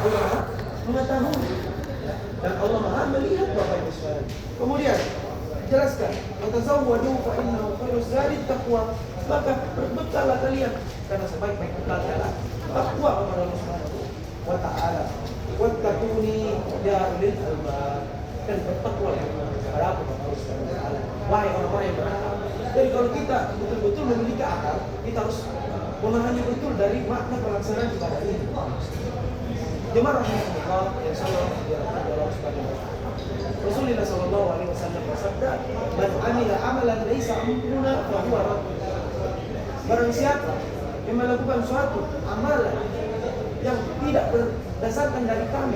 Allah Maha mengetahui. Ya. Dan Allah Maha melihat Bapak Ibu sekalian. Kemudian jelaskan, "Watazawwadu fa innahu khairuz zadi taqwa." Maka berbekallah kalian karena sebaik-baik bekal adalah takwa kepada Allah Subhanahu wa taala. Wattaquni ya ulil albab. Dan bertakwa kepada aku Bapak Ibu sekalian. Wahai orang-orang yang berakal. Jadi kalau kita betul-betul memiliki akal, kita harus memahami betul dari makna pelaksanaan ibadah ini. Jemaah rahimahullah yang sallallahu alaihi wasallam. Rasulullah sallallahu alaihi wasallam bersabda, "Man 'amila 'amalan laisa amruna fa huwa radd." Barang siapa yang melakukan suatu amalan yang tidak berdasarkan dari kami,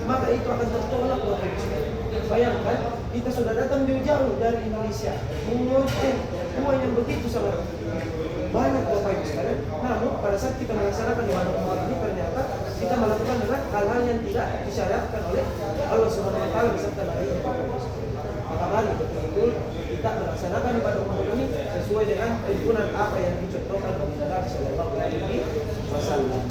maka itu akan tertolak Bapak Ibu sekalian. Bayangkan, kita sudah datang jauh-jauh dari Indonesia mengutip uang yang begitu sangat banyak Bapak Ibu sekalian. Namun pada saat kita melaksanakan ibadah umrah ini ternyata kita melakukan dengan hal-hal yang tidak disyariatkan oleh Allah Subhanahu wa taala beserta Nabi Bapak Ibu sekalian. Maka mari betul-betul kita melaksanakan ibadah umrah ini sesuai dengan tuntunan apa yang dicontohkan oleh Nabi sallallahu alaihi wasallam.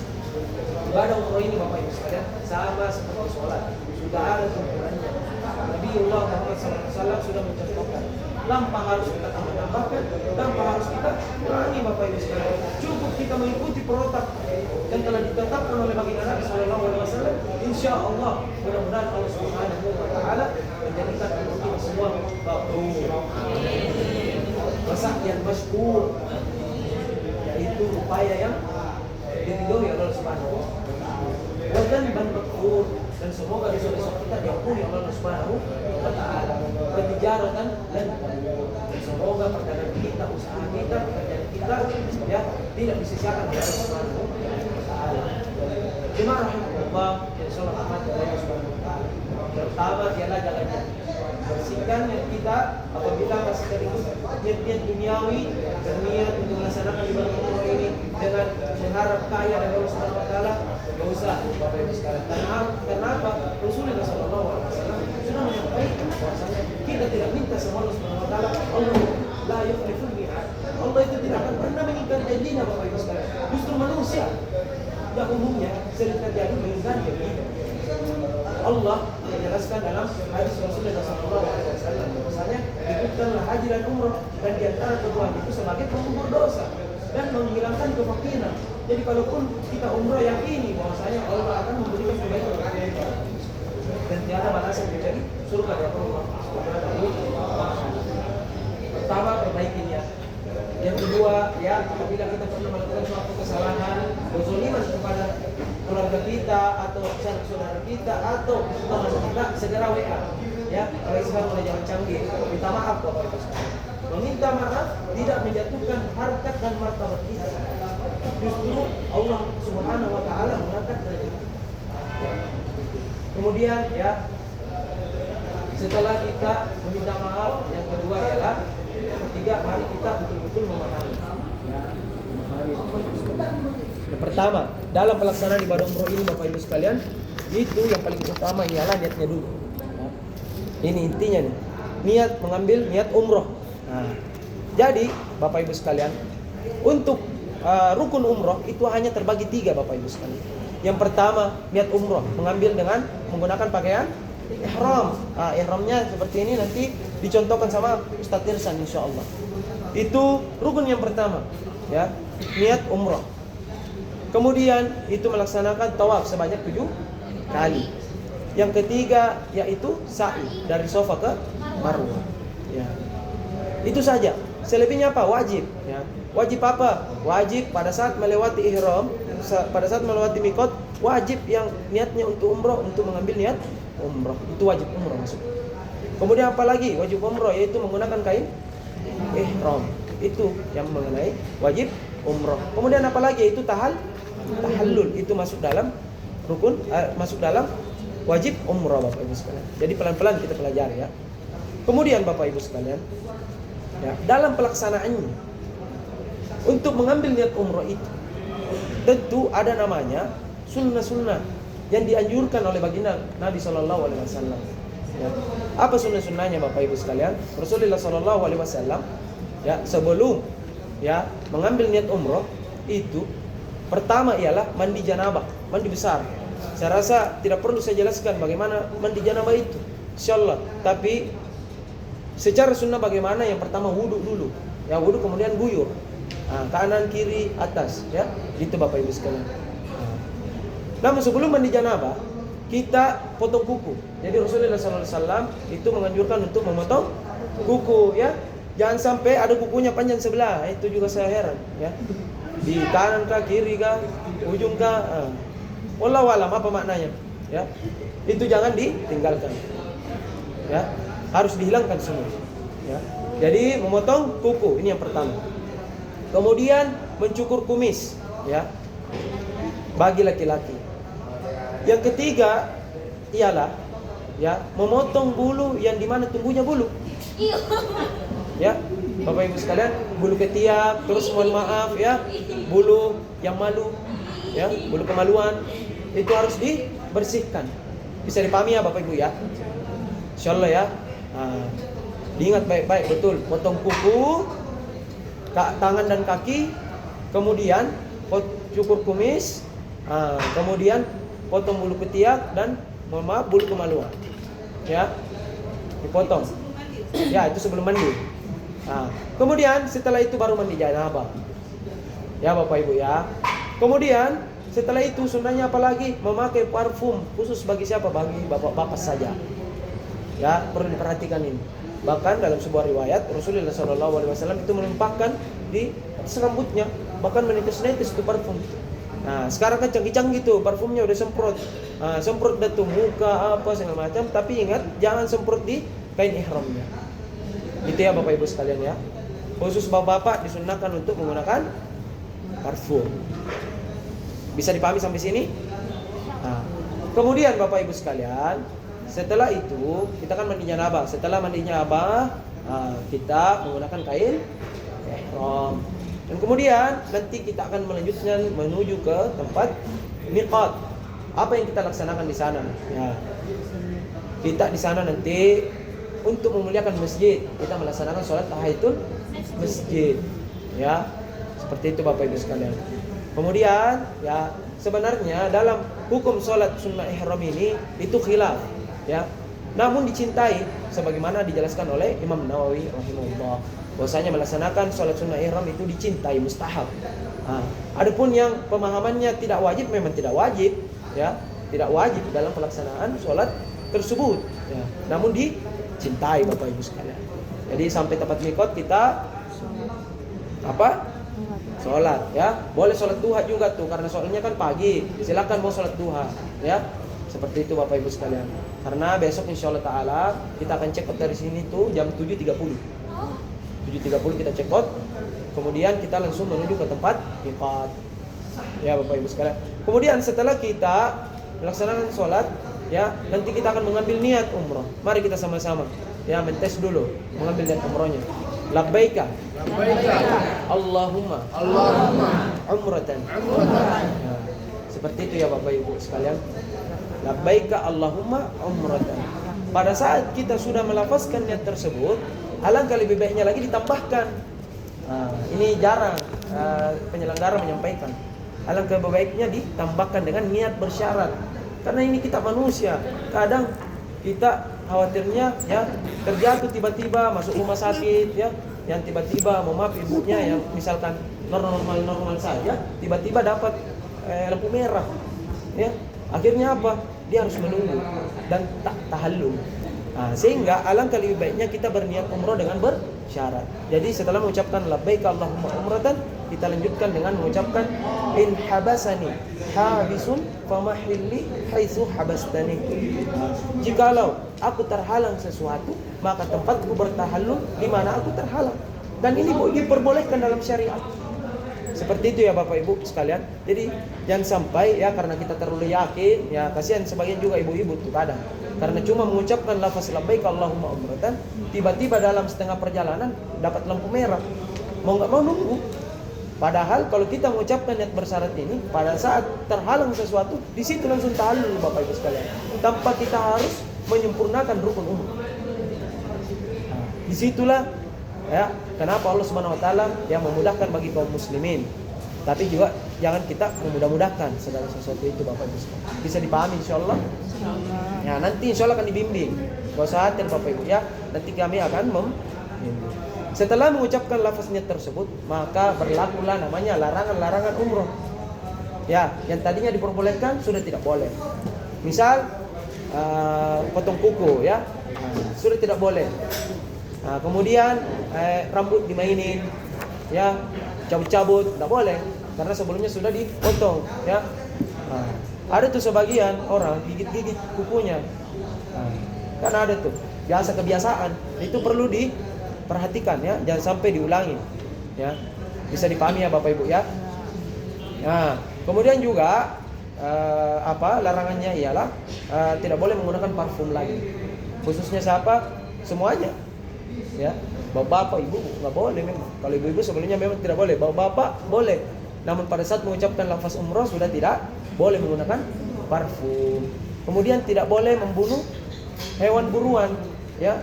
Ibadah umrah ini Bapak Ibu sekalian sama seperti sholat, sudah ada tuntunannya. Nabiullah Muhammad SAW sudah mencontohkan. Tanpa harus kita tambah-tambahkan, tanpa harus kita kurangi Bapak Ibu sekalian. Cukup kita mengikuti protap yang telah ditetapkan oleh baginda Nabi SAW. Insya Allah mudah-mudahan Allah Subhanahu wa taala menjadikan kita semua mabrur. Wasa'yan masykur, yaitu upaya yang diridhoi oleh Allah Subhanahu wa taala. Wa dzanban maghfur, dan semoga dosa-dosa kita diampuni oleh Allah Subhanahu wa taala. Pertijaratan dan semoga perdagangan kita, usaha kita, pekerjaan kita ya tidak disisiakan oleh Allah Subhanahu wa taala. Jemaah rahimahullah, insyaallah rahmat Allah Subhanahu wa taala. Pertama ialah jalannya bersihkan niat kita apabila masih terikut niat-niat duniawi dan niat untuk melaksanakan ibadah umrah ini dengan mengharap kaya dari Allah Subhanahu wa taala. Enggak usah Bapak Ibu sekalian. Kenapa? Rasulullah sallallahu alaihi wasallam sudah menyampaikan bahwasanya kita tidak minta sama Allah Subhanahu wa taala. Allah la yukhliful mi'ad. Allah itu tidak akan pernah mengingkari janjinya Bapak Ibu sekalian. Justru manusia yang umumnya sering terjadi mengingkari janjinya. Allah menjelaskan dalam hadis Rasulullah SAW bahwasanya ikutkanlah haji dan umrah, dan di antara keduanya itu sebagai pengukur dosa dan menghilangkan kefakiran. Jadi kalaupun kita umrah yang ini bahwasanya Allah akan memberikan kebaikan kepada kita dan tiada balasan kecuali surga dari Allah. Pertama, perbaiki niat. Yang kedua, ya apabila kita pernah melakukan suatu kesalahan, kezaliman kepada keluarga kita atau saudara kita atau teman kita, segera WA. Ya, kalau sekarang mulai jangan canggih, minta maaf Bapak Ibu sekalian. Meminta maaf tidak menjatuhkan harkat dan martabat kita. Justru Allah Subhanahu wa taala mengangkat derajat kita. Kemudian ya, setelah kita meminta maaf, yang kedua ialah ketiga, mari kita betul-betul memahami. Yang pertama, dalam pelaksanaan ibadah umroh ini Bapak Ibu sekalian, itu yang paling utama ialah niatnya dulu. Ini intinya nih, niat mengambil niat umroh. Nah, jadi Bapak Ibu sekalian, untuk rukun umroh itu hanya terbagi 3 Bapak Ibu sekalian. Yang pertama, niat umroh mengambil dengan menggunakan pakaian ihram. Ihramnya seperti ini, nanti dicontohkan sama Ustaz Tirsan insyaallah. Itu rukun yang pertama, ya, niat umroh. Kemudian itu melaksanakan tawaf sebanyak 7 kali. Yang ketiga yaitu sa'i dari Safa ke Marwah. Ya. Itu saja. Selebihnya apa? Wajib, ya. Wajib apa? Wajib pada saat melewati ihram, pada saat melewati mikot, wajib yang niatnya untuk umroh, untuk mengambil niat umroh. Itu wajib umroh masuk. Kemudian apa lagi? Wajib umroh yaitu menggunakan kain ihram. Itu yang mengenai wajib umroh. Kemudian apa lagi? Itu tahallul. Itu masuk dalam rukun, masuk dalam wajib umroh Bapak Ibu sekalian. Jadi pelan-pelan kita pelajari ya. Kemudian Bapak Ibu sekalian, ya, dalam pelaksanaannya untuk mengambil niat umroh itu tentu ada namanya sunnah-sunnah yang dianjurkan oleh baginda Nabi Sallallahu Alaihi Wasallam. Ya. Apa sunnah-sunnahnya Bapak Ibu sekalian? Rasulullah Sallallahu Alaihi Wasallam ya sebelum ya mengambil niat umroh itu pertama ialah mandi janabah. mandi besar. Saya rasa tidak perlu saya jelaskan bagaimana mandi janabah itu, insyaallah. Tapi secara sunnah bagaimana? Yang pertama wudu dulu, ya wudu kemudian guyur, kanan kiri atas, ya gitu Bapak Ibu sekalian. Namun sebelum mandi janabah kita potong kuku. Jadi Rasulullah SAW itu menganjurkan untuk memotong kuku, ya. Jangan sampai ada kukunya panjang sebelah. Itu juga saya heran, ya. Di kanan kah, kiri kah, ujung kah? Wallahu alam apa maknanya, ya. Itu jangan ditinggalkan, ya. Harus dihilangkan semua, ya. Jadi memotong kuku ini yang pertama. Kemudian mencukur kumis, ya, bagi laki-laki. Yang ketiga ialah, ya, memotong bulu yang dimana tumbuhnya bulu. Ya, Bapak Ibu sekalian, bulu ketiak, terus mohon maaf, ya, bulu yang malu, ya, bulu kemaluan itu harus dibersihkan. Bisa dipahami ya Bapak Ibu, ya. Insyaallah, ya. Diingat baik-baik, betul. Potong kuku, tangan dan kaki, kemudian cukur kumis, kemudian potong bulu ketiak dan mohon maaf bulu kemaluan, ya, dipotong. Ya, itu sebelum mandi. Kemudian setelah itu baru mandi janabah, ya Bapak Ibu, ya. Kemudian setelah itu sunnahnya apalagi? Memakai parfum khusus bagi siapa? Bagi bapak-bapak saja, ya, perlu diperhatikan ini. Bahkan dalam sebuah riwayat Rasulullah SAW itu menimpakan di atas rambutnya, bahkan menitis-nitis itu parfum. Sekarang kan canggih-canggih tuh parfumnya udah semprot, semprot dah tuh muka apa segala macam. Tapi ingat jangan semprot di kain ihramnya. Itu ya Bapak Ibu sekalian, ya. Khusus bapak-bapak disunahkan untuk menggunakan parfum. Bisa dipahami sampai sini? Kemudian Bapak Ibu sekalian, setelah itu kita kan mandi janabah. Setelah mandi janabah, kita menggunakan kain ihram. Dan kemudian nanti kita akan melanjutkan menuju ke tempat miqat. Apa yang kita laksanakan di sana? Ya. Kita di sana nanti untuk memuliakan masjid, kita melaksanakan sholat tahiyatul masjid, ya. Seperti itu Bapak Ibu sekalian. Kemudian, ya, sebenarnya dalam hukum sholat sunnah ihram ini itu khilaf, ya. Namun dicintai sebagaimana dijelaskan oleh Imam Nawawi rahimahullah, bahwasanya melaksanakan sholat sunnah ihram itu dicintai, mustahab. Adapun yang pemahamannya tidak wajib, memang tidak wajib, ya, tidak wajib dalam pelaksanaan sholat tersebut, ya. Namun dicintai Bapak Ibu sekalian. Jadi sampai tempat miqat kita sholat, ya. Boleh sholat duha juga tuh, karena sholatnya kan pagi. Silakan mau sholat duha, ya. Seperti itu Bapak Ibu sekalian. Karena besok insyaallah taala kita akan check out dari sini tuh jam 7.30. 7.30 kita check out. Kemudian kita langsung menuju ke tempat miqat. Ya Bapak Ibu sekalian. Kemudian setelah kita melaksanakan sholat, ya, nanti kita akan mengambil niat umrah. Mari kita sama-sama, ya, mentes dulu mengambil niat umrahnya. Labbaika Allahumma umratan. Ya, seperti itu ya Bapak Ibu sekalian. Labbaika Allahumma umratan. Pada saat kita sudah melafazkan niat tersebut, alangkah lebih baiknya lagi ditambahkan. Ini jarang penyelenggara menyampaikan. Alangkah lebih baiknya ditambahkan dengan niat bersyarat. Karena ini kita manusia, kadang kita khawatirnya, ya, terjatuh tiba-tiba masuk rumah sakit, ya, yang tiba-tiba mau maaf ibunya yang misalkan normal saja, tiba-tiba dapat lampu merah, ya. Akhirnya apa? Dia harus menunggu dan tak tahallul. Sehingga alangkah lebih baiknya kita berniat umrah dengan bersyarat. Jadi setelah mengucapkan labbaik Allahumma umratan, kita lanjutkan dengan mengucapkan in habasani habisun famahilli haitsu habastani. Jikalau aku terhalang sesuatu, maka tempatku bertahallul di mana aku terhalang. Dan ini diperbolehkan dalam syariat. Seperti itu ya Bapak Ibu sekalian. Jadi jangan sampai, ya, karena kita terlalu yakin, ya, kasihan sebagian juga ibu-ibu tuh kadang karena cuma mengucapkan lafaz labbaik Allahumma umratan, tiba-tiba dalam setengah perjalanan dapat lampu merah, mau nggak mau nunggu. Padahal kalau kita mengucapkan niat bersyarat ini pada saat terhalang sesuatu, di situ langsung tahallul Bapak Ibu sekalian, tanpa kita harus menyempurnakan rukun umum. Disitulah, ya, kenapa Allah Subhanahu Wa Taala yang memudahkan bagi kaum muslimin. Tapi juga jangan kita memudah-mudahkan segala sesuatu itu Bapak Ibu sekalian. Bisa dipahami insyaallah? Ya, nanti insyaallah akan dibimbing. Gak usah khawatir Bapak Ibu ya. Nanti kami akan membimbing. Setelah mengucapkan lafaz niat tersebut, maka berlakulah namanya larangan-larangan umroh. Ya, yang tadinya diperbolehkan sudah tidak boleh. Misal potong kuku ya, sudah tidak boleh. Kemudian rambut dimainin, ya, cabut-cabut tidak boleh karena sebelumnya sudah dipotong, ya. Ada tuh sebagian orang gigit-gigit kukunya, kan ada tuh biasa kebiasaan, itu perlu diperhatikan ya, jangan sampai diulangi, ya. Bisa dipahami ya Bapak Ibu ya. Nah, kemudian juga larangannya ialah tidak boleh menggunakan parfum lagi. Khususnya siapa? Semuanya. Ya, bapak-bapak, ibu nggak boleh memang. Kalau ibu-ibu sebelumnya memang tidak boleh. Bapak-bapak boleh. Namun pada saat mengucapkan lafaz umrah sudah tidak boleh menggunakan parfum. Kemudian tidak boleh membunuh hewan buruan, ya.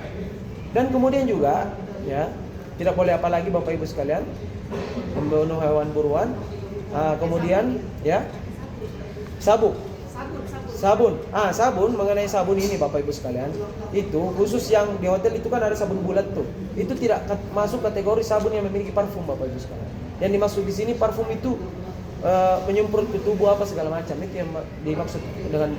Dan kemudian juga, ya, tidak boleh apalagi Bapak Ibu sekalian membunuh hewan buruan. Kemudian, ya, sabun. Sabun, mengenai sabun ini Bapak Ibu sekalian, itu khusus yang di hotel itu kan ada sabun bulat tuh. Itu tidak masuk kategori sabun yang memiliki parfum Bapak Ibu sekalian. Yang dimaksud di sini parfum itu menyemprot ke tubuh apa segala macam, itu yang dimaksud dengan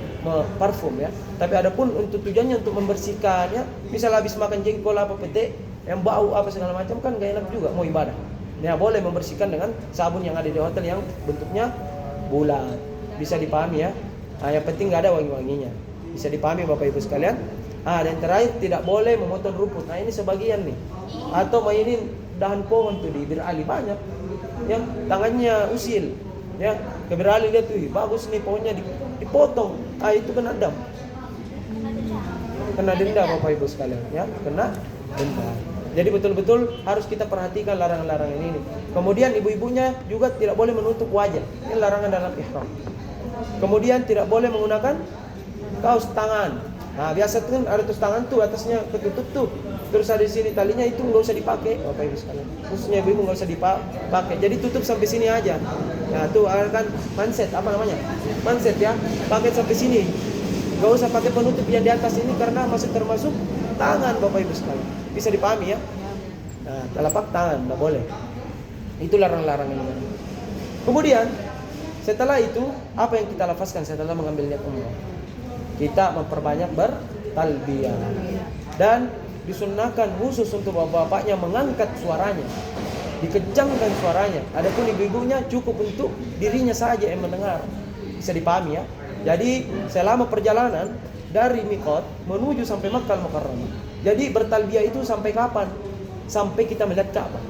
parfum ya. Tapi adapun untuk tujuannya untuk membersihkan ya, misal habis makan jengkol apa pete yang bau apa segala macam kan gak enak juga mau ibadah. Ya boleh membersihkan dengan sabun yang ada di hotel yang bentuknya bulat. Bisa dipahami ya. Yang penting nggak ada wangi-wanginya. Bisa dipahami Bapak Ibu sekalian. Dan terakhir tidak boleh memotong rumput. Nah ini sebagian nih. Atau mainin dahan pohon tuh di Bir Ali banyak. Yang tangannya usil. Ya ke Bir Ali lihat tuh bagus nih pohonnya dipotong. Itu kena dam. Kena denda Bapak Ibu sekalian. Ya kena denda. Jadi betul-betul harus kita perhatikan larangan-larangan ini. Kemudian ibu-ibunya juga tidak boleh menutup wajah. Ini larangan dalam ihram. Kemudian tidak boleh menggunakan kaos tangan. Nah, biasa tuh kan ada kaos tangan tuh atasnya ketutup tuh. Terus ada di sini talinya itu nggak usah dipakai, Bapak Ibu sekalian. Khususnya ibu-ibu nggak usah dipakai. Jadi tutup sampai sini aja. Nah, tuh kan manset apa namanya? Manset ya. Pakai sampai sini. Nggak usah pakai penutup yang di atas ini karena masih termasuk tangan Bapak Ibu sekalian. Bisa dipahami ya? Nah, telapak tangan nggak boleh. Itu larangan-larangan ini. Kemudian setelah itu, apa yang kita lafazkan setelah mengambil niat umrah? Kita memperbanyak bertalbiyah. Dan disunnahkan khusus untuk bapak-bapaknya mengangkat suaranya, dikencangkan suaranya. Adapun ibu-ibunya cukup untuk dirinya saja yang mendengar. Bisa dipahami ya? Jadi selama perjalanan dari Miqat menuju sampai Makkah Al-Mukarramah. Jadi bertalbiyah itu sampai kapan? Sampai kita melihat Ka'bah.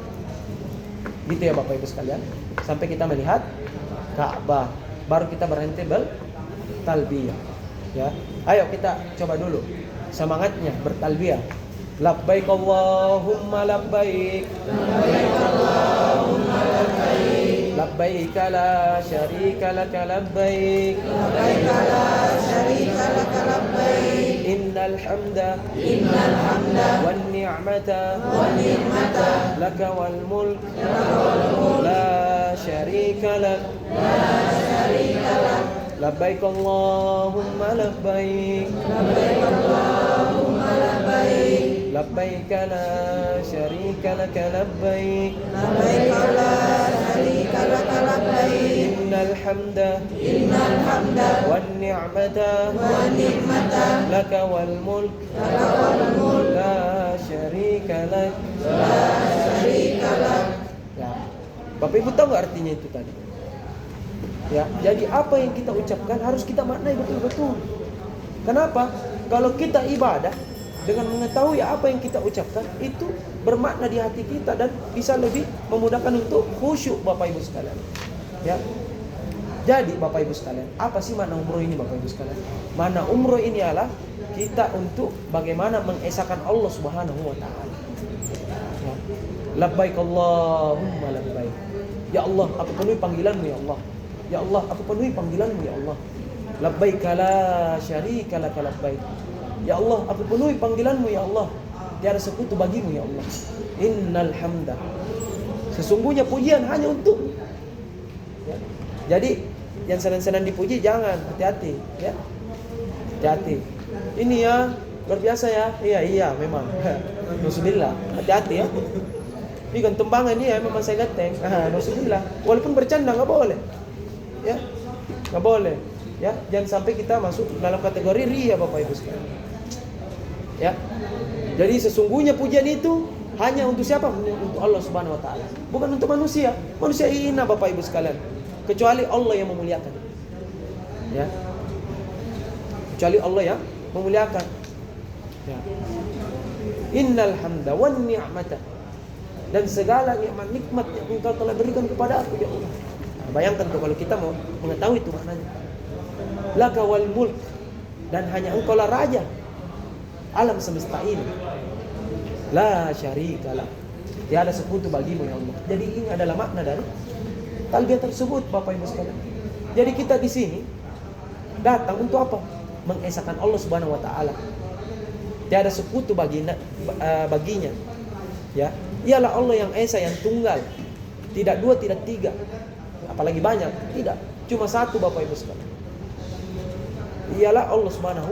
Gitu ya Bapak Ibu sekalian. Sampai kita melihat Ka'bah, baru kita berhenti bertalbiyah. Ya, ayo kita coba dulu semangatnya bertalbiyah. Labbaik Allahumma labbaik, labbaik Allahumma labbaik, labbaik la syarika lak labbaik, labbaik la syarika lak labbaik, innal hamda wan ni'mata lak wal mulk la syarika lak. Labbaik Allahumma labbaik, labbaik Allahumma labbaik, labbaik la syarika lak labbaik, labbaik la syarika lak labbaik, innal hamda wan ni'mata lak wal mulk la syarika lak. Ya. Bapak Ibu tahu nggak artinya itu tadi? Ya, jadi apa yang kita ucapkan harus kita maknai betul-betul. Kenapa? Kalau kita ibadah dengan mengetahui apa yang kita ucapkan itu bermakna di hati kita dan bisa lebih memudahkan untuk khusyuk Bapak Ibu sekalian. Ya. Jadi Bapak Ibu sekalian, apa sih makna umroh ini Bapak Ibu sekalian? Makna umroh ini adalah kita untuk bagaimana mengesahkan Allah Subhanahu wa taala. Ya. Labbaik Allahumma labbaik. Ya Allah, aku penuhi panggilan-Mu ya Allah. Ya Allah, aku penuhi panggilan-Mu ya Allah. Labbaik la syarika lak labbaik. Ya Allah, aku penuhi panggilan-Mu ya Allah. Tiada sekutu bagimu ya Allah. Innal hamda. Sesungguhnya pujian hanya untuk. Ya. Jadi yang senang-senang dipuji jangan, hati-hati ya. Hati-hati. Ini ya luar biasa ya. Iya memang. Nauzubillah, hati-hati ya. Ini kan tembangan ini ya memang saya ganteng. Nauzubillah. Walaupun bercanda nggak boleh. Ya. Nggak boleh. Ya, jangan sampai kita masuk dalam kategori ria Bapak Ibu sekalian. Ya. Jadi sesungguhnya pujian itu hanya untuk siapa? Untuk Allah Subhanahu wa taala. Bukan untuk manusia. Manusia hina Bapak Ibu sekalian. Kecuali Allah yang memuliakan. Ya. Kecuali Allah yang memuliakan. Ya. Innal hamda wan ni'mata, dan segala nikmat yang Engkau telah berikan kepada aku ya Allah. Nah, bayangkan tuh kalau kita mau mengetahui itu maknanya. Laka wal mulk, dan hanya Engkau lah raja alam semesta ini. La syarikalah, tiada sekutu bagimu ya Allah. Jadi ini adalah makna dari talbiyah tersebut Bapak Ibu sekalian. Jadi kita di sini datang untuk apa? Mengesahkan Allah Subhanahu wa taala. Tiada sekutu baginya. Ya, ialah Allah yang esa, yang tunggal. Tidak dua, tidak tiga. Apalagi banyak, tidak. Cuma satu Bapak Ibu sekalian. Ialah Allah Subhanahu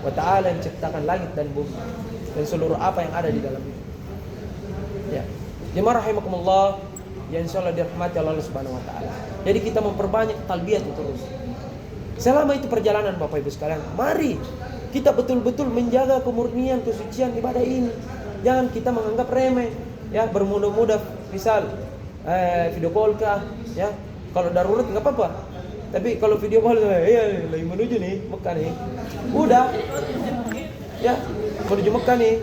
wa taala yang menciptakan langit dan bumi dan seluruh apa yang ada di dalamnya. Ya. Jemaah rahimakumullah, ya insyaallah dirahmati Allah Subhanahu wa taala. Jadi kita memperbanyak talbiyah itu terus. Selama itu perjalanan Bapak Ibu sekalian, mari kita betul-betul menjaga kemurnian, kesucian ibadah ini. Jangan kita menganggap remeh, ya, bermudah-mudah misal video call kah, ya. Kalau darurat enggak apa-apa. Tapi kalau video call lagi menuju nih Mekah nih. Udah. Ya, menuju Mekah nih.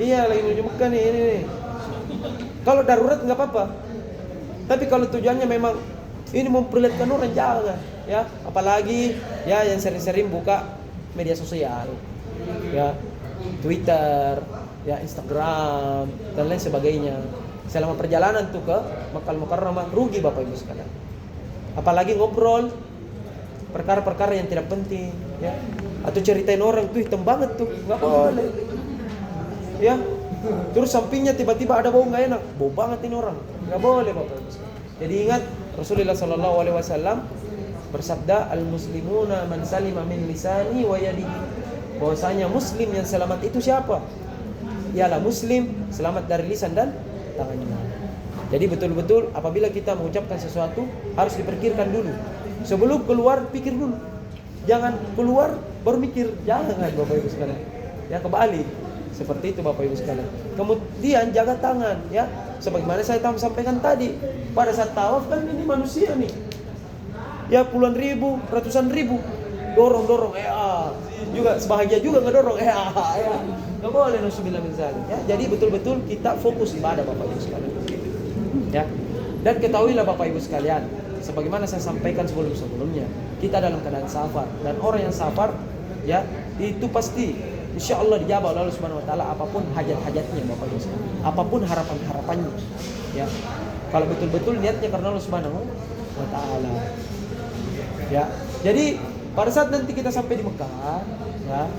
Iya, lagi menuju Mekah nih ini nih. Kalau darurat enggak apa-apa. Tapi kalau tujuannya memang ini memperlihatkan orang, jangan, ya. Apalagi ya yang sering-sering buka media sosial. Ya, Twitter, ya, Instagram dan lain sebagainya. Selama perjalanan tuh ke Makkah Mukarramah rugi Bapak Ibu sekalian. Apalagi ngobrol perkara-perkara yang tidak penting, ya. Atau ceritain orang tuh hitam banget tuh, nggak boleh. Ya. Terus sampingnya tiba-tiba ada bau nggak enak, bau banget ini orang, nggak boleh Bapak Ibu. Jadi ingat Rasulullah SAW bersabda, al-muslimuna man salima min lisani wa yadihi. Bahwasanya muslim yang selamat itu siapa? Ialah muslim selamat dari lisan dan tangannya. Jadi betul-betul apabila kita mengucapkan sesuatu harus dipikirkan dulu. Sebelum keluar pikir dulu. Jangan keluar baru mikir. Jangan Bapak Ibu sekalian. Ya, kebalik. Seperti itu Bapak Ibu sekalian. Kemudian jaga tangan, ya. Sebagaimana saya sampaikan tadi, pada saat tawaf kan ini manusia nih. Ya, puluhan ribu, ratusan ribu. Dorong, juga sebahagia juga ngedorong, nggak boleh nauzubillah min dzalik, ya. Jadi betul-betul kita fokus ibadah Bapak Ibu sekalian, ya. Dan ketahuilah Bapak Ibu sekalian, sebagaimana saya sampaikan sebelumnya, kita dalam keadaan safar, dan orang yang safar, ya, itu pasti insya Allah dijawab oleh Allah Subhanahu wa taala apapun hajat-hajatnya Bapak Ibu sekalian, apapun harapan-harapannya, ya. Kalau betul-betul niatnya karena Allah Subhanahu wa taala. Ya. Jadi pada saat nanti kita sampai di Mekah, ya,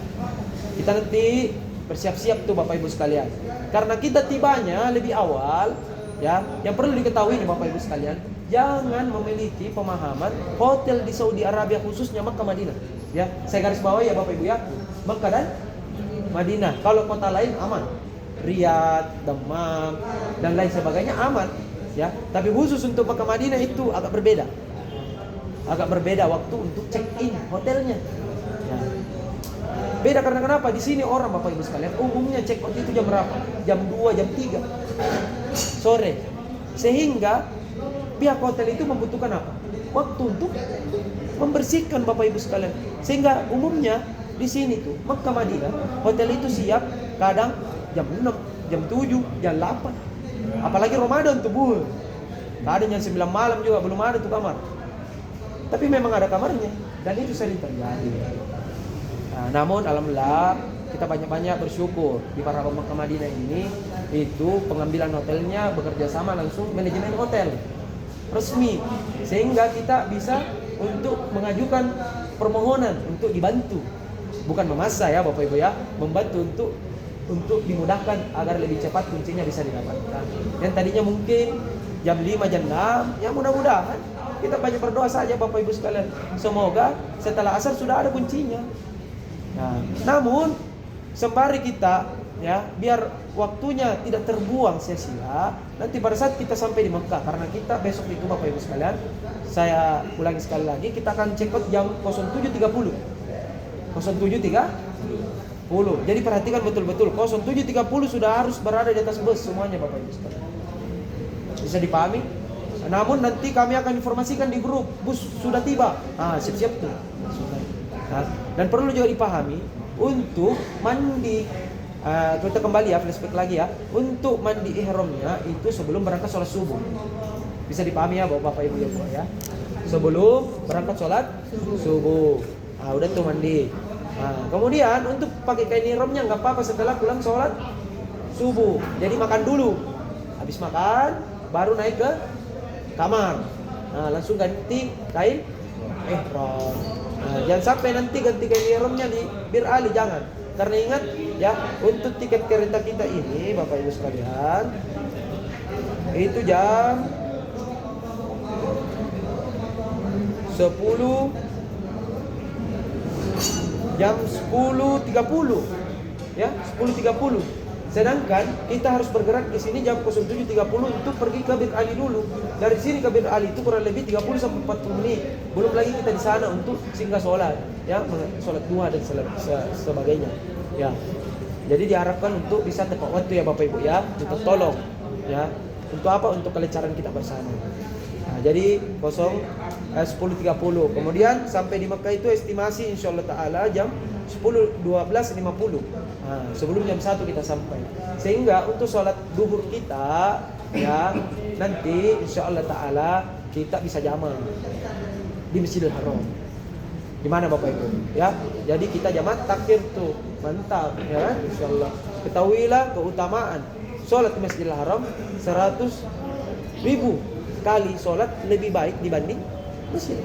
kita nanti bersiap-siap tuh Bapak Ibu sekalian. Karena kita tibanya lebih awal, ya. Yang perlu diketahui nih Bapak Ibu sekalian, jangan memiliki pemahaman hotel di Saudi Arabia khususnya Mekah Madinah. Ya, saya garis bawahi ya Bapak Ibu ya. Mekah dan Madinah. Kalau kota lain aman. Riyadh, Dammam dan lain sebagainya aman, ya. Tapi khusus untuk Mekah Madinah itu agak berbeda. Agak berbeda waktu untuk check-in hotelnya. Ya. Beda karena kenapa? Di sini orang Bapak Ibu sekalian umumnya check out itu jam berapa? Jam 2, jam 3 sore. Sehingga pihak hotel itu membutuhkan apa? Waktu untuk membersihkan Bapak Ibu sekalian. Sehingga umumnya di sini tuh Mekah Madinah hotel itu siap kadang jam 6, jam 7, jam 8. Apalagi Ramadan tuh, Bu. Kadang jam 9 malam juga belum ada tuh kamar. Tapi memang ada kamarnya dan itu sering terjadi. Nah, namun alhamdulillah kita banyak-banyak bersyukur di para Mekah Madinah ini itu pengambilan hotelnya bekerja sama langsung manajemen hotel resmi sehingga kita bisa untuk mengajukan permohonan untuk dibantu, bukan memaksa ya Bapak Ibu ya, membantu untuk dimudahkan agar lebih cepat kuncinya bisa didapatkan. Yang tadinya mungkin jam 5, jam 6, ya mudah-mudahan kita banyak berdoa saja Bapak Ibu sekalian. Semoga setelah asar sudah ada kuncinya. Nah, namun sembari kita ya biar waktunya tidak terbuang sia-sia, nanti pada saat kita sampai di Mekah, karena kita besok itu Bapak Ibu sekalian, saya ulangi sekali lagi, kita akan check out jam 07.30. 07.30. Jadi perhatikan betul-betul, 07.30 sudah harus berada di atas bus semuanya Bapak Ibu sekalian. Bisa dipahami? Namun nanti kami akan informasikan di grup, bus sudah tiba. Siap-siap tuh. Nah, dan perlu juga dipahami untuk mandi, kita kembali ya, flashback lagi ya. Untuk mandi ihramnya itu sebelum berangkat sholat subuh. Bisa dipahami ya Bapak Ibu ya. Sebelum berangkat sholat subuh. Udah tuh mandi. Kemudian untuk pakai kain ihramnya nggak apa-apa setelah pulang sholat subuh. Jadi makan dulu. Habis makan baru naik ke kamar. Langsung ganti kain ihram. Jangan sampai nanti ganti kain ihramnya di Bir Ali, jangan. Karena ingat ya, untuk tiket kereta kita ini Bapak Ibu sekalian, itu jam 10.30 ya, 10.30. Sedangkan kita harus bergerak di sini jam 07.30 untuk pergi ke Bir Ali dulu. Dari sini ke Bir Ali itu kurang lebih 30 sampai 40 menit. Belum lagi kita di sana untuk singgah sholat, ya, sholat duha dan sebagainya. Ya. Jadi diharapkan untuk bisa tepat waktu ya Bapak Ibu ya. Kita tolong ya. Untuk apa? Untuk kelancaran kita bersama. Jadi 10.30. Kemudian sampai di Mekah itu estimasi insyaallah taala jam 10.12.50. Sebelum jam 1 kita sampai. Sehingga untuk sholat duhur kita ya nanti insyaallah taala kita bisa jamaah di Masjidil Haram. Gimana Bapak Ibu? Ya. Jadi kita jamaah takbir tuh. Mantap ya insyaallah. Ketahuilah keutamaan sholat di Masjidil Haram 100.000 kali sholat lebih baik dibanding masjid.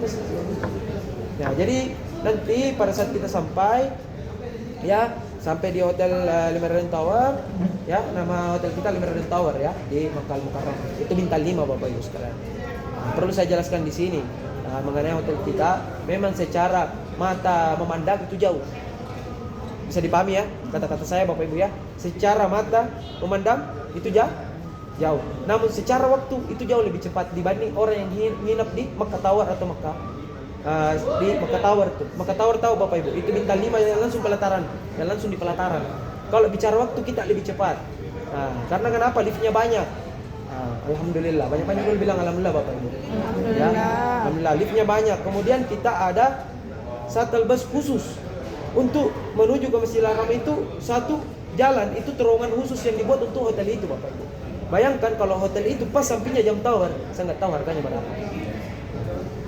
Nah, jadi nanti pada saat kita sampai ya, sampai di hotel Lemarian Tower ya, nama hotel kita Lemarian Tower ya, di Makkah Al-Mukarramah. Itu bintang 5 Bapak Ibu sekalian. Perlu saya jelaskan di sini mengenai hotel kita, memang secara mata memandang itu jauh. Bisa dipahami ya kata-kata saya Bapak Ibu ya. Secara mata memandang itu jauh. Namun secara waktu itu jauh lebih cepat dibanding orang yang nginep di Makkah Tower atau Makkah di Makkah Tower tuh. Makkah Tower tahu Bapak Ibu, itu bintang 5 yang langsung pelataran, yang langsung di pelataran. Kalau bicara waktu kita lebih cepat. Karena kenapa? Liftnya banyak. Alhamdulillah, banyak dulu bilang alhamdulillah Bapak Ibu. Ya, alhamdulillah liftnya banyak. Kemudian kita ada shuttle bus khusus untuk menuju ke Masjidil Haram itu, satu jalan itu terowongan khusus yang dibuat untuk hotel itu Bapak Ibu. Bayangkan kalau hotel itu pas sampingnya jam tower, saya nggak tahu harganya berapa.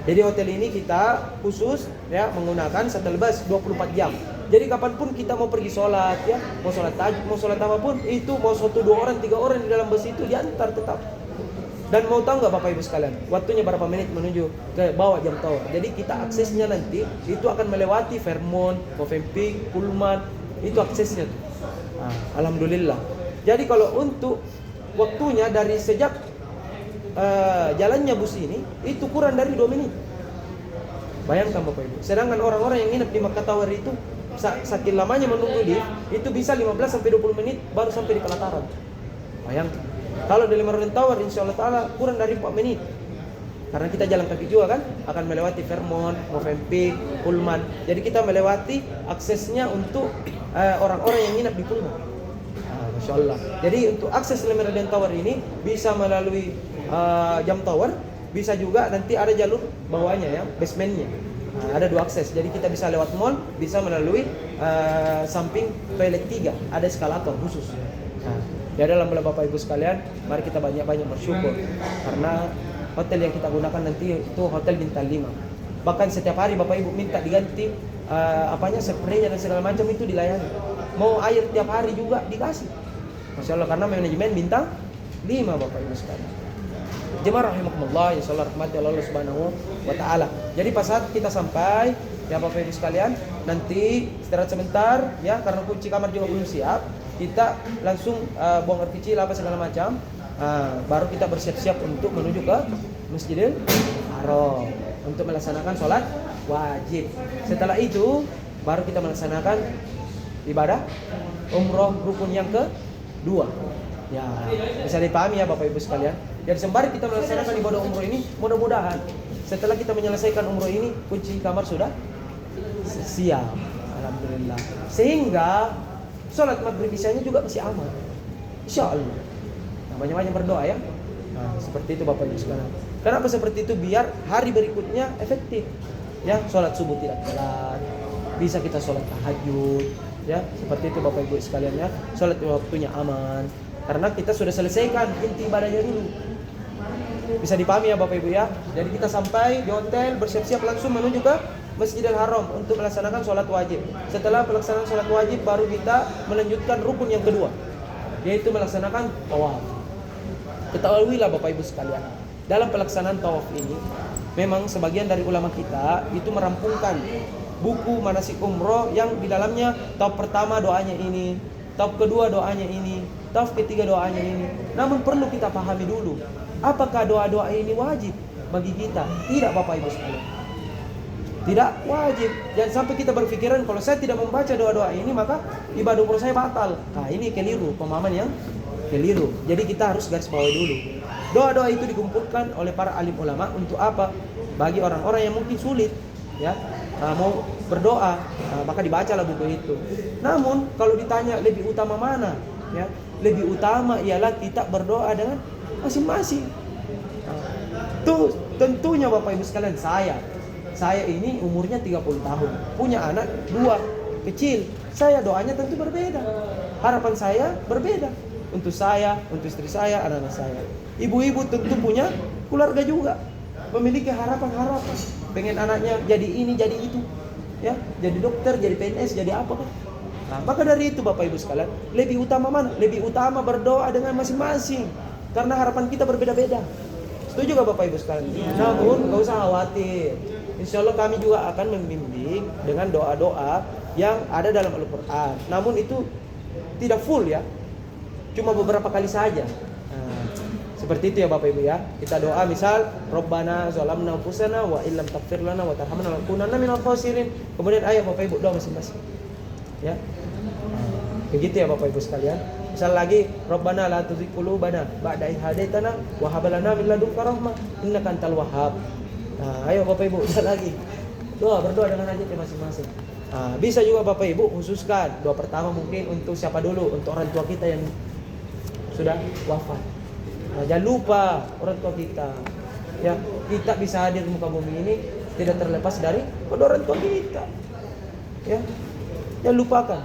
Jadi hotel ini kita khusus ya menggunakan shuttle bus 24 jam. Jadi kapanpun kita mau pergi sholat ya, mau sholat tahajud, mau sholat apapun, itu mau 1, 2 orang, 3 orang di dalam bus itu diantar tetap. Dan mau tahu nggak Bapak Ibu sekalian, waktunya berapa menit menuju ke bawah jam tower. Jadi kita aksesnya nanti itu akan melewati Fairmont, Movenpick, Pullman, itu aksesnya tuh. Alhamdulillah. Jadi kalau untuk waktunya dari sejak jalannya bus ini itu kurang dari 2 menit. Bayangkan Bapak Ibu. Sedangkan orang-orang yang nginep di Makkah Tower itu saking lamanya menunggu lift itu bisa 15 sampai 20 menit baru sampai di pelataran. Bayangkan. Kalau di Lemarian Tower insyaallah taala kurang dari 4 menit. Karena kita jalan kaki juga kan, akan melewati Fairmont, Movenpick, Pullman. Jadi kita melewati aksesnya untuk orang-orang yang nginep di Pullman. Insyaallah. Jadi untuk akses Lemarian Tower ini bisa melalui jam tower, bisa juga nanti ada jalur bawahnya ya, basementnya. Ada 2 akses. Jadi kita bisa lewat mall, bisa melalui samping toilet 3, ada eskalator khusus. Ya dalam Bapak Ibu sekalian, mari kita banyak-banyak bersyukur karena hotel yang kita gunakan nanti itu hotel bintang 5. Bahkan setiap hari Bapak Ibu minta diganti spraynya dan segala macam itu dilayani. Mau air tiap hari juga dikasih. Masya Allah, karena manajemen bintang 5 Bapak Ibu sekalian. Jemaah rahimakumullah, insyaallah rahmati Allah Subhanahu wa taala. Jadi pas saat kita sampai ya Bapak Ibu sekalian, nanti istirahat sebentar ya karena kunci kamar juga belum siap. Kita langsung buang air kecil apa segala macam. Baru kita bersiap-siap untuk menuju ke Masjidil Ihram untuk melaksanakan sholat wajib. Setelah itu baru kita melaksanakan ibadah umroh rukun yang kedua. Ya, bisa dipahami ya Bapak Ibu sekalian. Jadi sembari kita melaksanakan ibadah umroh ini, mudah-mudahan setelah kita menyelesaikan umroh ini, kunci kamar sudah siap. Alhamdulillah. Sehingga sholat maghrib isyanya juga masih aman. Insya Allah. Nah, banyak-banyak berdoa ya. Nah, seperti itu Bapak Ibu sekalian. Kenapa seperti itu? Biar hari berikutnya efektif. Ya, sholat subuh tidak telat. Bisa kita sholat tahajud. Ya, seperti itu Bapak Ibu sekalian ya. Sholat waktunya aman. Karena kita sudah selesaikan inti ibadahnya dulu. Bisa dipahami ya Bapak Ibu ya. Jadi kita sampai di hotel, bersiap-siap langsung menuju ke Masjidil Haram untuk melaksanakan sholat wajib. Setelah pelaksanaan sholat wajib, baru kita melanjutkan rukun yang kedua, yaitu melaksanakan tawaf. Ketahuilah Bapak Ibu sekalian, dalam pelaksanaan tawaf ini, memang sebagian dari ulama kita itu merampungkan buku manasik umroh yang di dalamnya tawaf pertama doanya ini, tawaf kedua doanya ini, tawaf ketiga doanya ini. Namun perlu kita pahami dulu, apakah doa-doa ini wajib bagi kita? Tidak Bapak Ibu sekalian. Tidak wajib. Jangan sampai kita berpikiran kalau saya tidak membaca doa-doa ini maka ibadah umroh saya batal. Nah, ini keliru, pemahaman yang keliru. Jadi kita harus garis bawahi dulu. Doa-doa itu dikumpulkan oleh para alim ulama untuk apa? Bagi orang-orang yang mungkin sulit, ya, mau berdoa, maka dibacalah buku itu. Namun kalau ditanya lebih utama mana, ya, lebih utama ialah kita berdoa dengan masing-masing. Tuh tentunya Bapak Ibu sekalian, saya ini umurnya 30 tahun, punya anak 2 kecil. Saya doanya tentu berbeda. Harapan saya berbeda. Untuk saya, untuk istri saya, anak-anak saya. Ibu-ibu tentu punya keluarga juga, memiliki harapan-harapan. Pengen anaknya jadi ini, jadi itu, ya, jadi dokter, jadi PNS, jadi apa kan? Nah, maka dari itu Bapak Ibu sekalian, lebih utama mana? Lebih utama berdoa dengan masing-masing, karena harapan kita berbeda-beda. Setuju gak Bapak Ibu sekalian? Namun gak usah khawatir. Insya Allah kami juga akan membimbing dengan doa-doa yang ada dalam Al-Quran. Namun itu tidak full ya, cuma beberapa kali saja. Nah, seperti itu ya Bapak Ibu ya. Kita doa misal Rabbana zalamna anfusana wa illam taghfir lana wa tarhamna lanakunanna minal khasirin. Kemudian ayo Bapak Ibu doa masing-masing. Ya. Begitu ya Bapak Ibu sekalian. Misal lagi Rabbana la tuzigh qulubana ba'da idh hadaitana wa hab lana min ladunka rahmah innaka antal wahhab. Nah, ayo Bapak Ibu udah lagi. Berdoa dengan hajatnya masing-masing. Nah, bisa juga Bapak Ibu khususkan doa pertama mungkin untuk siapa dulu? Untuk orang tua kita yang sudah wafat. Nah, jangan lupa orang tua kita. Ya, kita bisa hadir di muka bumi ini tidak terlepas dari kedua orang tua kita. Ya. Jangan lupakan.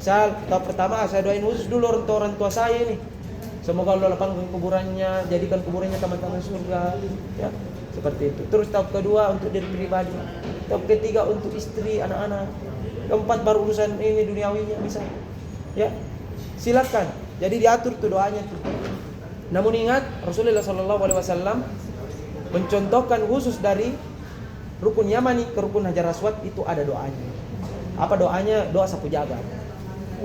Misal tahap pertama saya doain khusus dulu orang tua saya ini. Semoga Allah lapangkan kuburannya, jadikan kuburannya taman-taman surga. Ya. Seperti itu. Terus tahap kedua untuk diri pribadi. Tahap ketiga untuk istri, anak-anak. Keempat baru urusan ini duniawinya bisa. Ya. Silakan. Jadi diatur tuh doanya tuh. Namun ingat Rasulullah SAW mencontohkan khusus dari rukun Yamani ke rukun Hajar Aswad itu ada doanya. Apa doanya? Doa sapu jagat.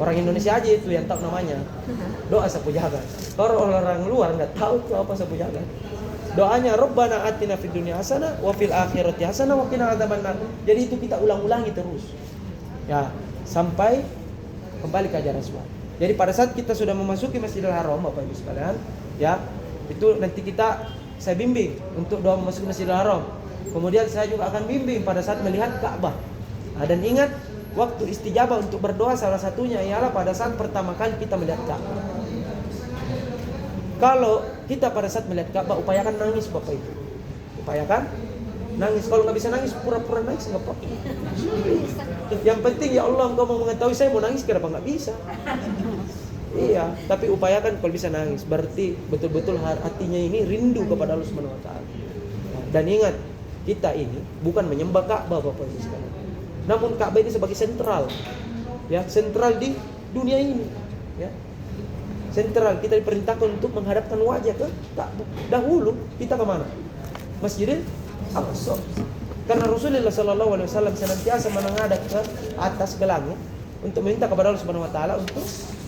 Orang Indonesia aja itu yang tahu namanya. Doa sapu jagat. Kalau orang luar nggak tahu tuh apa sapu jagat. Doanya Rabbana atina fid dunya hasanah wa fil akhirati hasanah wa qina adzabannar. Jadi itu kita ulang-ulangi terus. Ya, sampai kembali ke Hajar Aswad. Jadi pada saat kita sudah memasuki Masjidil Haram Bapak Ibu sekalian, ya, itu nanti saya bimbing untuk doa memasuki Masjidil Haram. Kemudian saya juga akan bimbing pada saat melihat Ka'bah. Nah, dan ingat waktu istijabah untuk berdoa salah satunya ialah pada saat pertama kali kita melihat Ka'bah. Kalau kita pada saat melihat Ka'bah upayakan nangis Bapak Ibu. Upayakan nangis. Kalau nggak bisa nangis pura-pura nangis nggak apa-apa. Yang penting ya Allah Engkau mau mengetahui saya mau nangis kenapa nggak bisa. Iya, tapi upayakan kalau bisa nangis. Berarti betul-betul hatinya ini rindu kepada Allah Subhanahu wa taala. Dan ingat, kita ini bukan menyembah Ka'bah Bapak Ibu sekalian. Namun Ka'bah ini sebagai sentral. Ya, sentral di dunia ini, ya. Sentral, kita diperintahkan untuk menghadapkan wajah ke Ka'bah. Dahulu kita ke mana? Masjidil Aqsa. Karena Rasulullah SAW senantiasa menghadap ke atas ke langit untuk minta kepada Allah Subhanahu wa taala untuk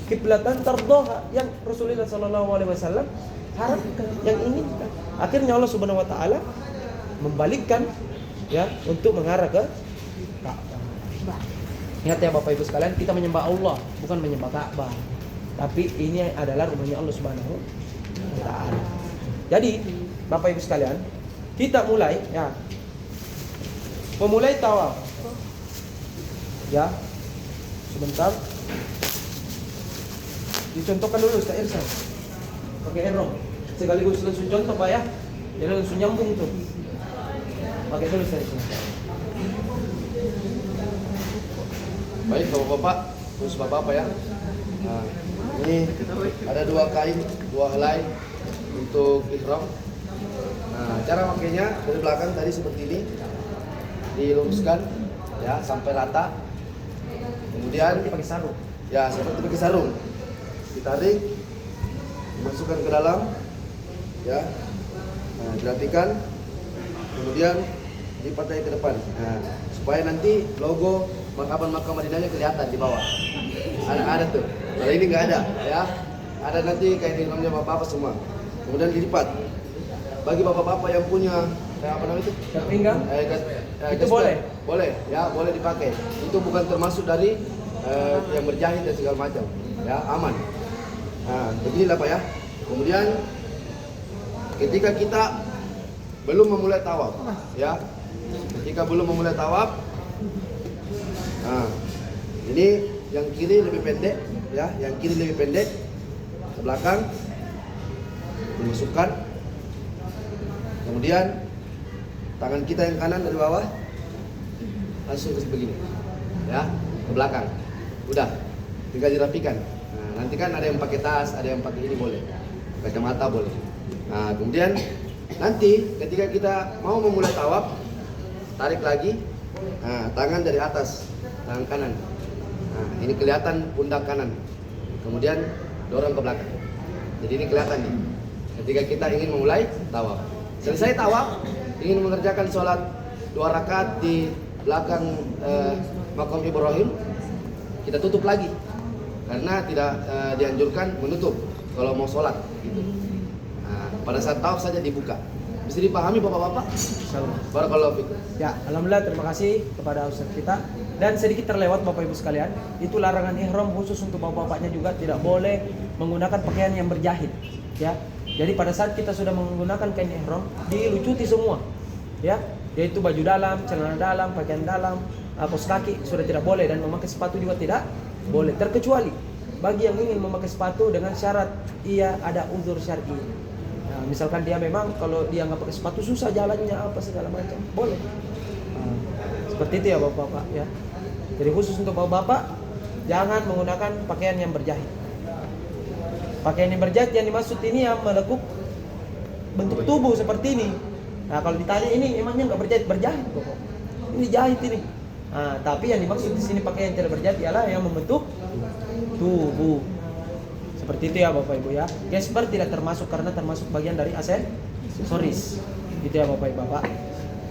kiblatan tardhaha yang Rasulullah SAW harapkan, yang inginkan. Akhirnya Allah Subhanahu wa taala membalikkan ya untuk mengarah ke Ka'bah. Ingat ya Bapak Ibu sekalian, kita menyembah Allah bukan menyembah Ka'bah. Tapi ini adalah rumahnya Allah Subhanahu wa taala. Jadi Bapak Ibu sekalian, kita mulai ya. Memulai tawaf. Ya. Sebentar. Dicontohkan dulu Ustaz Irsan. Pakai ihram. Sekaligus langsung contoh Pak ya. Jadi langsung nyambung tuh. Pakai dulu Ustaz Irsan. Baik Bapak-bapak, terus Bapak-bapak ya. Nah, ini ada 2 kain, 2 helai untuk ihram. Nah, cara makainya dari belakang tadi seperti ini. Diluruskan ya sampai rata. Kemudian Pakai sarung. ya seperti pakai sarung. Ditarik, dimasukkan ke dalam ya. Nah, dirapikan. Kemudian dipatahi ke depan. Nah, supaya nanti logo makam Madinahnya kelihatan di bawah. Ada tuh. Kalau ini nggak ada ya. Ada nanti kain ihramnya bapak-bapak semua. Kemudian dilipat. Bagi bapak-bapak yang punya apa namanya itu? Ikat pinggang. Itu gesper. boleh? Boleh, ya boleh dipakai. Itu bukan termasuk dari yang berjahit dan segala macam. Ya, aman. Nah, beginilah Pak ya. Kemudian ketika kita belum memulai tawaf, ya. Ketika belum memulai tawaf, nah, ini yang kiri lebih pendek, ya. Yang kiri lebih pendek ke belakang, dimasukkan. Kemudian tangan kita yang kanan dari bawah langsung ke begini, ya, ke belakang. Udah, tinggal dirapikan. Nah, nanti kan ada yang pakai tas, ada yang pakai ini boleh, kacamata boleh. Nah, kemudian nanti ketika kita mau memulai tawaf, tarik lagi. Nah, tangan dari atas, tangan kanan. Nah, ini kelihatan pundak kanan. Kemudian dorong ke belakang. Jadi ini kelihatan nih. Ketika kita ingin memulai tawaf. Selesai tawaf, ingin mengerjakan sholat 2 rakaat di belakang makam Ibrahim, kita tutup lagi. Karena tidak dianjurkan menutup kalau mau sholat gitu. Nah, pada saat tawaf saja dibuka. Bisa dipahami Bapak-bapak? Barakallahu fikum. Ya, alhamdulillah, terima kasih kepada Ustaz kita. Dan sedikit terlewat Bapak Ibu sekalian, itu larangan ihram khusus untuk bapak-bapaknya juga tidak boleh menggunakan pakaian yang berjahit, ya. Jadi pada saat kita sudah menggunakan kain ihram, dilucuti semua, ya, yaitu baju dalam, celana dalam, pakaian dalam, kaos kaki sudah tidak boleh, dan memakai sepatu juga tidak boleh, terkecuali bagi yang ingin memakai sepatu dengan syarat ia ada uzur syar'i. Nah, misalkan dia memang kalau dia nggak pakai sepatu susah jalannya apa segala macam, boleh. Nah, seperti itu ya bapak-bapak ya. Jadi khusus untuk bapak-bapak jangan menggunakan pakaian yang berjahit. Pakaian yang berjahit yang dimaksud ini yang melekuk bentuk tubuh seperti ini. Nah, kalau ditanya ini emangnya nggak berjahit? Berjahit kok. Ini jahit ini. Nah, tapi yang dimaksud di sini pakaian yang tidak berjahit ialah yang membentuk tubuh. Seperti itu ya Bapak Ibu ya. Gesper tidak termasuk karena termasuk bagian dari aksesoris. Gitu ya Bapak Ibu Bapak.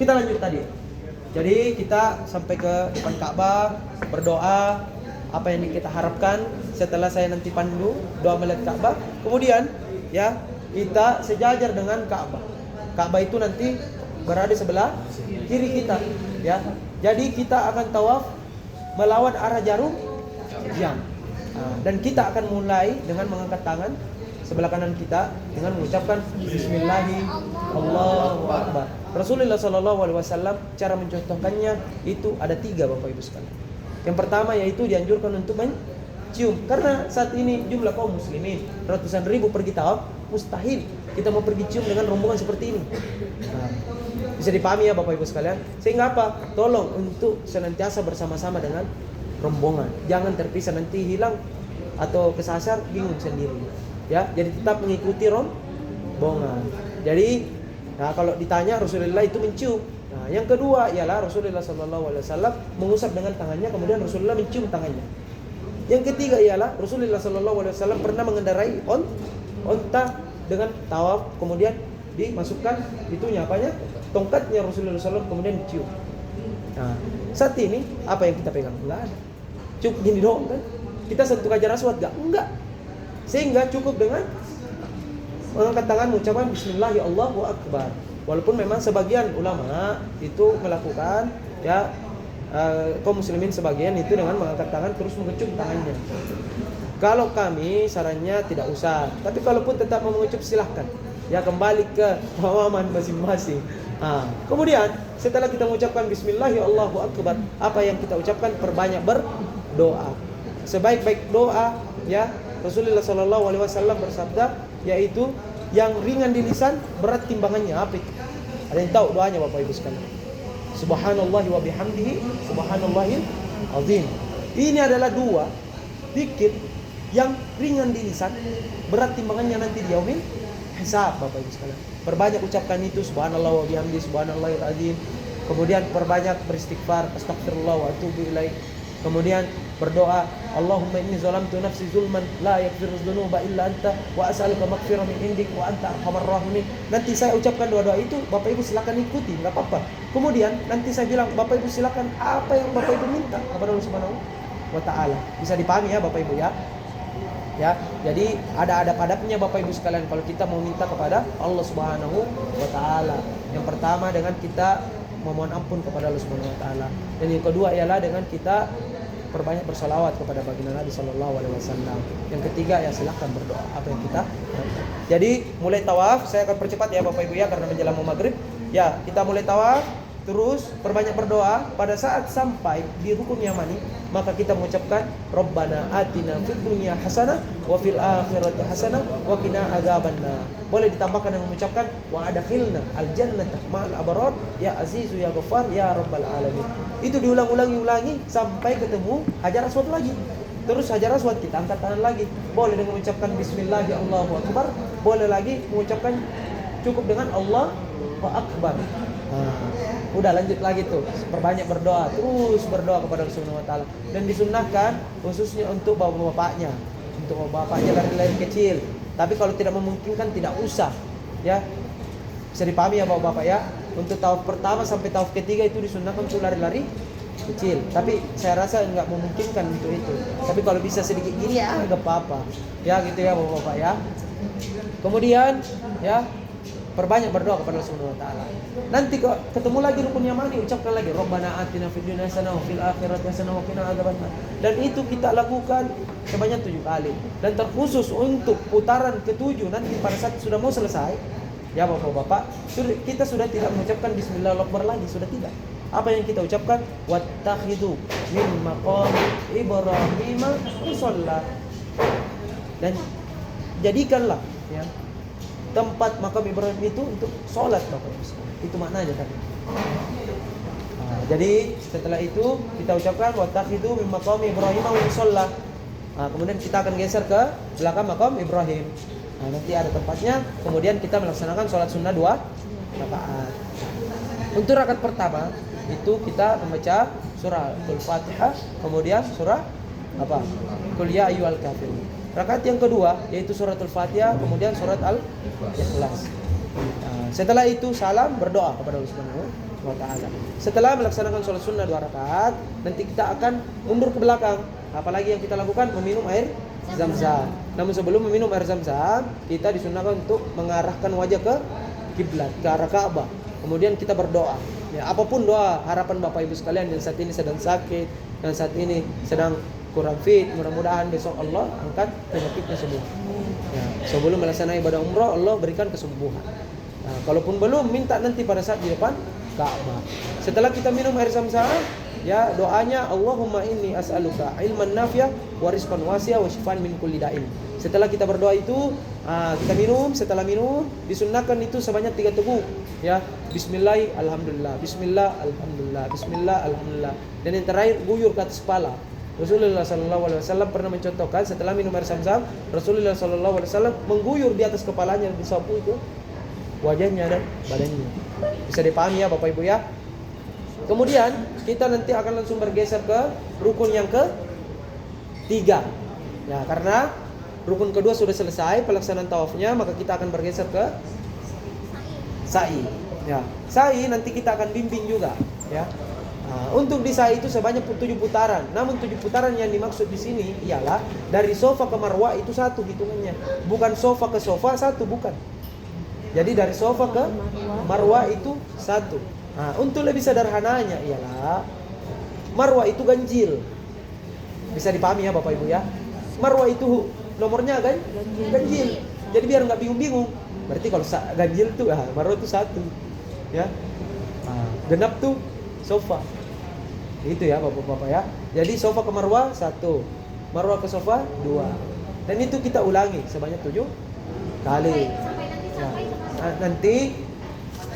Kita lanjut tadi. Jadi kita sampai ke depan Ka'bah, berdoa apa yang kita harapkan. Setelah saya nanti pandu doa melihat Ka'bah, kemudian ya kita sejajar dengan Ka'bah. Ka'bah itu nanti berada sebelah kiri kita, ya. Jadi kita akan tawaf melawan arah jarum jam. Dan kita akan mulai dengan mengangkat tangan sebelah kanan kita dengan mengucapkan Bismillahi Allahu Akbar. Rasulullah SAW cara mencontohkannya itu ada 3 Bapak Ibu sekalian. Yang pertama yaitu dianjurkan untuk mencium, karena saat ini jumlah kaum muslimin ratusan ribu pergi tawaf, mustahil kita mau pergi cium dengan rombongan seperti ini. Nah, bisa dipahami ya Bapak Ibu sekalian. Sehingga apa? Tolong untuk senantiasa bersama-sama dengan rombongan. Jangan terpisah, nanti hilang atau kesasar bingung sendiri. Ya, jadi tetap mengikuti rombongan. Jadi, nah kalau ditanya Rasulullah itu mencium. Nah, yang kedua ialah Rasulullah SAW mengusap dengan tangannya, kemudian Rasulullah mencium tangannya. Yang ketiga ialah Rasulullah SAW pernah mengendarai onta dengan tawaf, kemudian dimasukkan itunya apanya? Tongkatnya Rasulullah SAW kemudian dicium. Nah, saat ini apa yang kita pegang? Enggak ada. Cukup gini doang kan? Kita sentuh Hajar Aswad enggak? Enggak. Sehingga cukup dengan mengangkat tangan mengucapkan Bismillahirrahmanirrahim Allahu Akbar. Walaupun memang sebagian ulama itu melakukan ya kaum muslimin sebagian itu dengan mengangkat tangan terus mengecup tangannya. Kalau kami sarannya tidak usah. Tapi kalaupun tetap mau mengecup silahkan. Ya kembali ke pemahaman masing-masing. Kemudian setelah kita mengucapkan Bismillah ya Allahu Akbar, apa yang kita ucapkan perbanyak berdoa. Sebaik-baik doa ya Rasulullah SAW bersabda, yaitu yang ringan di lisan berat timbangannya. Apa itu? Ada yang tahu doanya Bapak Ibu sekalian? Subhanallah wa bihamdihi subhanallahil azim. Ini adalah dua zikir yang ringan di lisan, berat timbangannya nanti di yaumil hisab Bapak Ibu sekalian. Perbanyak ucapkan itu subhanallah wa bihamdihi subhanallahil azim. Kemudian perbanyak beristighfar, astagfirullah wa atubu ilaih. Kemudian berdoa, Allahumma inni zalamtu nafsi zulman la yaghfiru dzunuba illa anta wa as'aluka maghfiratan min indik wa anta arhamar rahimin. Nanti saya ucapkan doa-doa itu, Bapak Ibu silakan ikuti, enggak apa-apa. Kemudian nanti saya bilang, Bapak Ibu silakan apa yang Bapak Ibu minta kepada Allah Subhanahu wa taala. Bisa dipahami ya Bapak Ibu ya? Ya, jadi ada adab-adabnya Bapak Ibu sekalian kalau kita mau minta kepada Allah Subhanahu wa taala. Yang pertama dengan kita memohon ampun kepada Allah Subhanahu wa taala. Dan yang kedua ialah dengan kita perbanyak bersalawat kepada baginda Nabi sallallahu alaihi wasallam. Yang ketiga ya silakan berdoa apa yang kita harapkan. Jadi mulai tawaf, saya akan percepat ya Bapak Ibu ya karena menjelang mau maghrib. Ya, kita mulai tawaf, terus perbanyak berdoa. Pada saat sampai di rukun yamani, maka kita mengucapkan Rabbana atina fid dunya hasanah wa fil akhirati hasanah wa qina adzabannar. Boleh ditambahkan dengan mengucapkan wa adkhilna aljannata ma'al abrar ya azizu ya ghaffar ya rabbal alamin. Itu diulang-ulangi sampai ketemu Hajar Aswad lagi. Terus Hajar Aswad kita angkat tangan lagi. Boleh dengan mengucapkan bismillah ya Allahu akbar, boleh lagi mengucapkan cukup dengan Allahu akbar. Udah lanjut lagi tuh, perbanyak berdoa, terus berdoa kepada Allah Subhanahu wa taala. Dan disunnahkan khususnya untuk bapak-bapaknya, untuk bapaknya lari-lari kecil. Tapi kalau tidak memungkinkan tidak usah. Ya. Bisa dipahami ya Bapak-bapak ya. Untuk tawaf pertama sampai tawaf ketiga itu disunnahkan untuk lari-lari kecil. Tapi saya rasa enggak memungkinkan untuk itu. Tapi kalau bisa sedikit gini ya enggak apa-apa. Ya gitu ya Bapak-bapak ya. Kemudian ya perbanyak berdoa kepada Allah Subhanahu wa taala. Nanti kok ketemu lagi rukun yamani, ucapkan lagi Rabbana atina fid dunya hasanah wa fil akhirati hasanah wa qina adzabannar. Dan itu kita lakukan sebanyak 7 kali. Dan terkhusus untuk putaran ke-7 nanti pada saat sudah mau selesai, ya Bapak-bapak, kita sudah tidak mengucapkan bismillahirrahmanirrahim lagi, sudah tidak. Apa yang kita ucapkan? Wattakhidu min maqam Ibrahim musalla. Dan jadikanlah ya tempat makam Ibrahim itu untuk sholat Bapak Ibu. Itu maknanya tadi. Jadi setelah itu kita ucapkan wattakhidu min maqam Ibrahim musalla. Kemudian kita akan geser ke belakang makam Ibrahim. Nanti ada tempatnya. Kemudian kita melaksanakan sholat sunnah 2 rakaat. Untuk rakaat pertama itu kita membaca surah Al-Fatihah, kemudian surah apa? Qul ya ayyuhal kafirun. Rakaat yang kedua yaitu surat Al-Fatihah, kemudian surat Al-Ikhlas. Setelah itu salam, berdoa kepada Allah Subhanahu wa taala. Setelah melaksanakan sholat sunnah 2 rakaat, nanti kita akan mundur ke belakang. Apalagi yang kita lakukan? Meminum air Zam-Zam. Namun sebelum meminum air Zam-Zam, kita disunahkan untuk mengarahkan wajah ke kiblat, ke arah Ka'bah. Kemudian kita berdoa. Ya, apapun doa harapan Bapak Ibu sekalian yang saat ini sedang sakit, yang saat ini sedang kurang fit, mudah-mudahan besok Allah angkat penyakitnya semua. Ya, sebelum melaksanakan ibadah umrah, Allah berikan kesembuhan. Nah, kalaupun belum, minta nanti pada saat di depan Ka'bah. Setelah kita minum air Zam-Zam, ya doanya Allahumma inni as'aluka ilman nafi'a wa rizqan wasi'a wa shifaan min kulli da'in. Setelah kita berdoa itu, kita minum. Setelah minum, disunnahkan itu sebanyak 3 teguk. Ya, Bismillah, alhamdulillah, Bismillah, alhamdulillah, Bismillah, alhamdulillah. Dan yang terakhir guyur ke atas kepala. Rasulullah SAW pernah mencontohkan setelah minum air Zam-Zam, Rasulullah SAW mengguyur di atas kepalanya disapu itu wajahnya dan badannya. Bisa dipahami ya Bapak Ibu ya. Kemudian kita nanti akan langsung bergeser ke rukun yang ke-3. Ya, karena rukun kedua sudah selesai pelaksanaan tawafnya, maka kita akan bergeser ke sa'i. Ya, sa'i nanti kita akan bimbing juga, ya. Untuk di sa'i itu sebanyak 7 putaran. Namun 7 putaran yang dimaksud di sini ialah dari sofa ke marwah itu 1 hitungannya. Bukan sofa ke sofa 1, bukan. Jadi dari sofa ke marwah itu 1. Nah, untuk lebih sederhananya ialah marwah itu ganjil. Bisa dipahami ya Bapak Ibu ya. Marwah itu nomornya kan ganjil. Jadi biar nggak bingung-bingung. Berarti kalau ganjil tuh marwah itu 1. Ya. Genap tuh sofa. Itu ya Bapak-bapak ya. Jadi sofa ke marwah 1. Marwah ke sofa 2. Dan itu kita ulangi sebanyak 7 kali. Ya. Nanti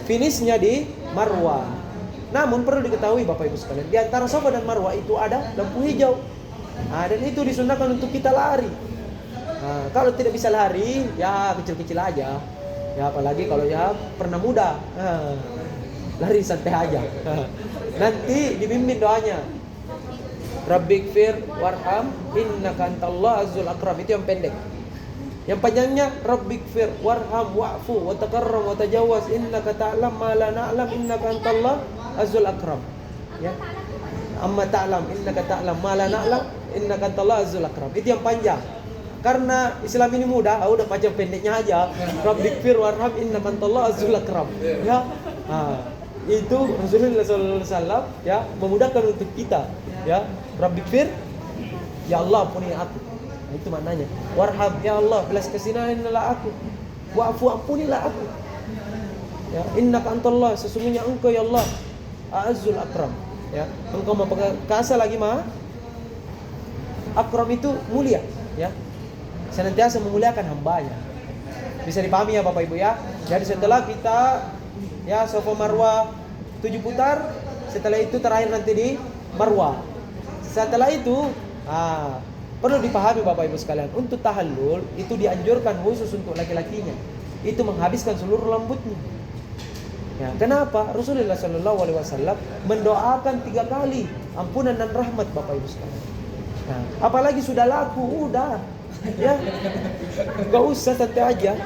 finishnya di marwah. Namun perlu diketahui Bapak Ibu sekalian, di antara sofa dan marwah itu ada lampu hijau. Dan itu disunahkan untuk kita lari. Kalau tidak bisa lari, ya kecil-kecil aja. Ya apalagi kalau ya pernah muda, lari santai aja. Nanti dibimbing doanya. Rabbighfir warham innaka antallahu azizul akram. Itu yang pendek. Yang panjangnya Rabbighfir warham wa'fu wa takarram wa tajawaz innaka ta'lam ma la na'lam innaka antallahu azizul akram. Ya. Amma ta'lam innaka ta'lam ma la na'lam innaka antallahu azizul akram. Itu yang panjang. Karena Islam ini mudah, udah panjang pendeknya aja. Rabbighfir warham innaka antallahu azizul akram. Ya. Itu Rasulullah sallallahu alaihi wasallam ya memudahkan untuk kita. Ya, Rabbighfir, ya Allah ampuni aku. Itu maknanya. Warham, ya Allah belas kasihanlah aku. Wa'fu, ampunilah aku. Ya, innaka antallah, sesungguhnya engkau ya Allah Azizul Akram. Ya, engkau Maha Perkasa lagi Maha Akram, itu mulia, ya. Senantiasa memuliakan hambanya. Bisa dipahami ya Bapak Ibu ya. Jadi setelah kita ya sofa marwah 7 putar, setelah itu terakhir nanti di marwah. Setelah itu perlu dipahami Bapak Ibu sekalian, untuk tahallul itu dianjurkan khusus untuk laki-lakinya. Itu menghabiskan seluruh rambutnya. Ya, kenapa? Rasulullah Shallallahu Alaihi Wasallam mendoakan 3 kali ampunan dan rahmat Bapak Ibu sekalian. Nah, apalagi sudah laku, udah, ya, nggak usah santai aja,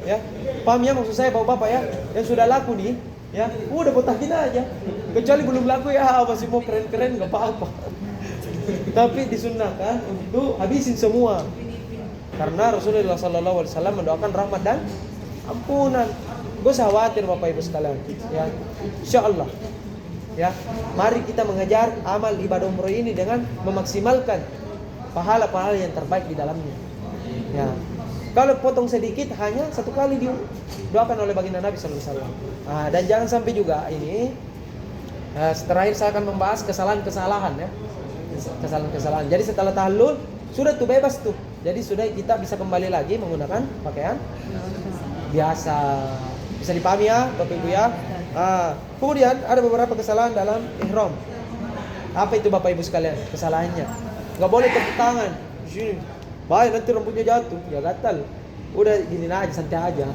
ya. Paham ya maksud saya Bapak-bapak ya? Yang sudah laku nih, ya, udah botakin aja. Kecuali belum laku ya masih mau keren-keren nggak apa-apa. Tapi disunahkan untuk habisin semua. Karena Rasulullah Sallallahu Alaihi Wasallam mendoakan rahmat dan ampunan. Gak usah khawatir Bapak Ibu sekalian. Ya, Insya Allah. Ya, mari kita mengejar amal ibadah umroh ini dengan memaksimalkan pahala-pahala yang terbaik di dalamnya. Ya, kalau potong sedikit hanya 1 kali didoakan oleh baginda Nabi Sallallahu Alaihi Wasallam. Dan jangan sampai juga ini. Terakhir saya akan membahas kesalahan-kesalahan ya. Kesalahan-kesalahan. Jadi setelah tahallul sudah tuh bebas tuh. Jadi sudah kita bisa kembali lagi menggunakan pakaian biasa. Bisa dipahami ya Bapak Ibu ya. Kemudian ada beberapa kesalahan dalam ihram. Apa itu Bapak Ibu sekalian? Kesalahannya nggak boleh tepuk tangan. Sini, baik nanti rambutnya jatuh. Ya gatal. Udah gini aja, santai aja.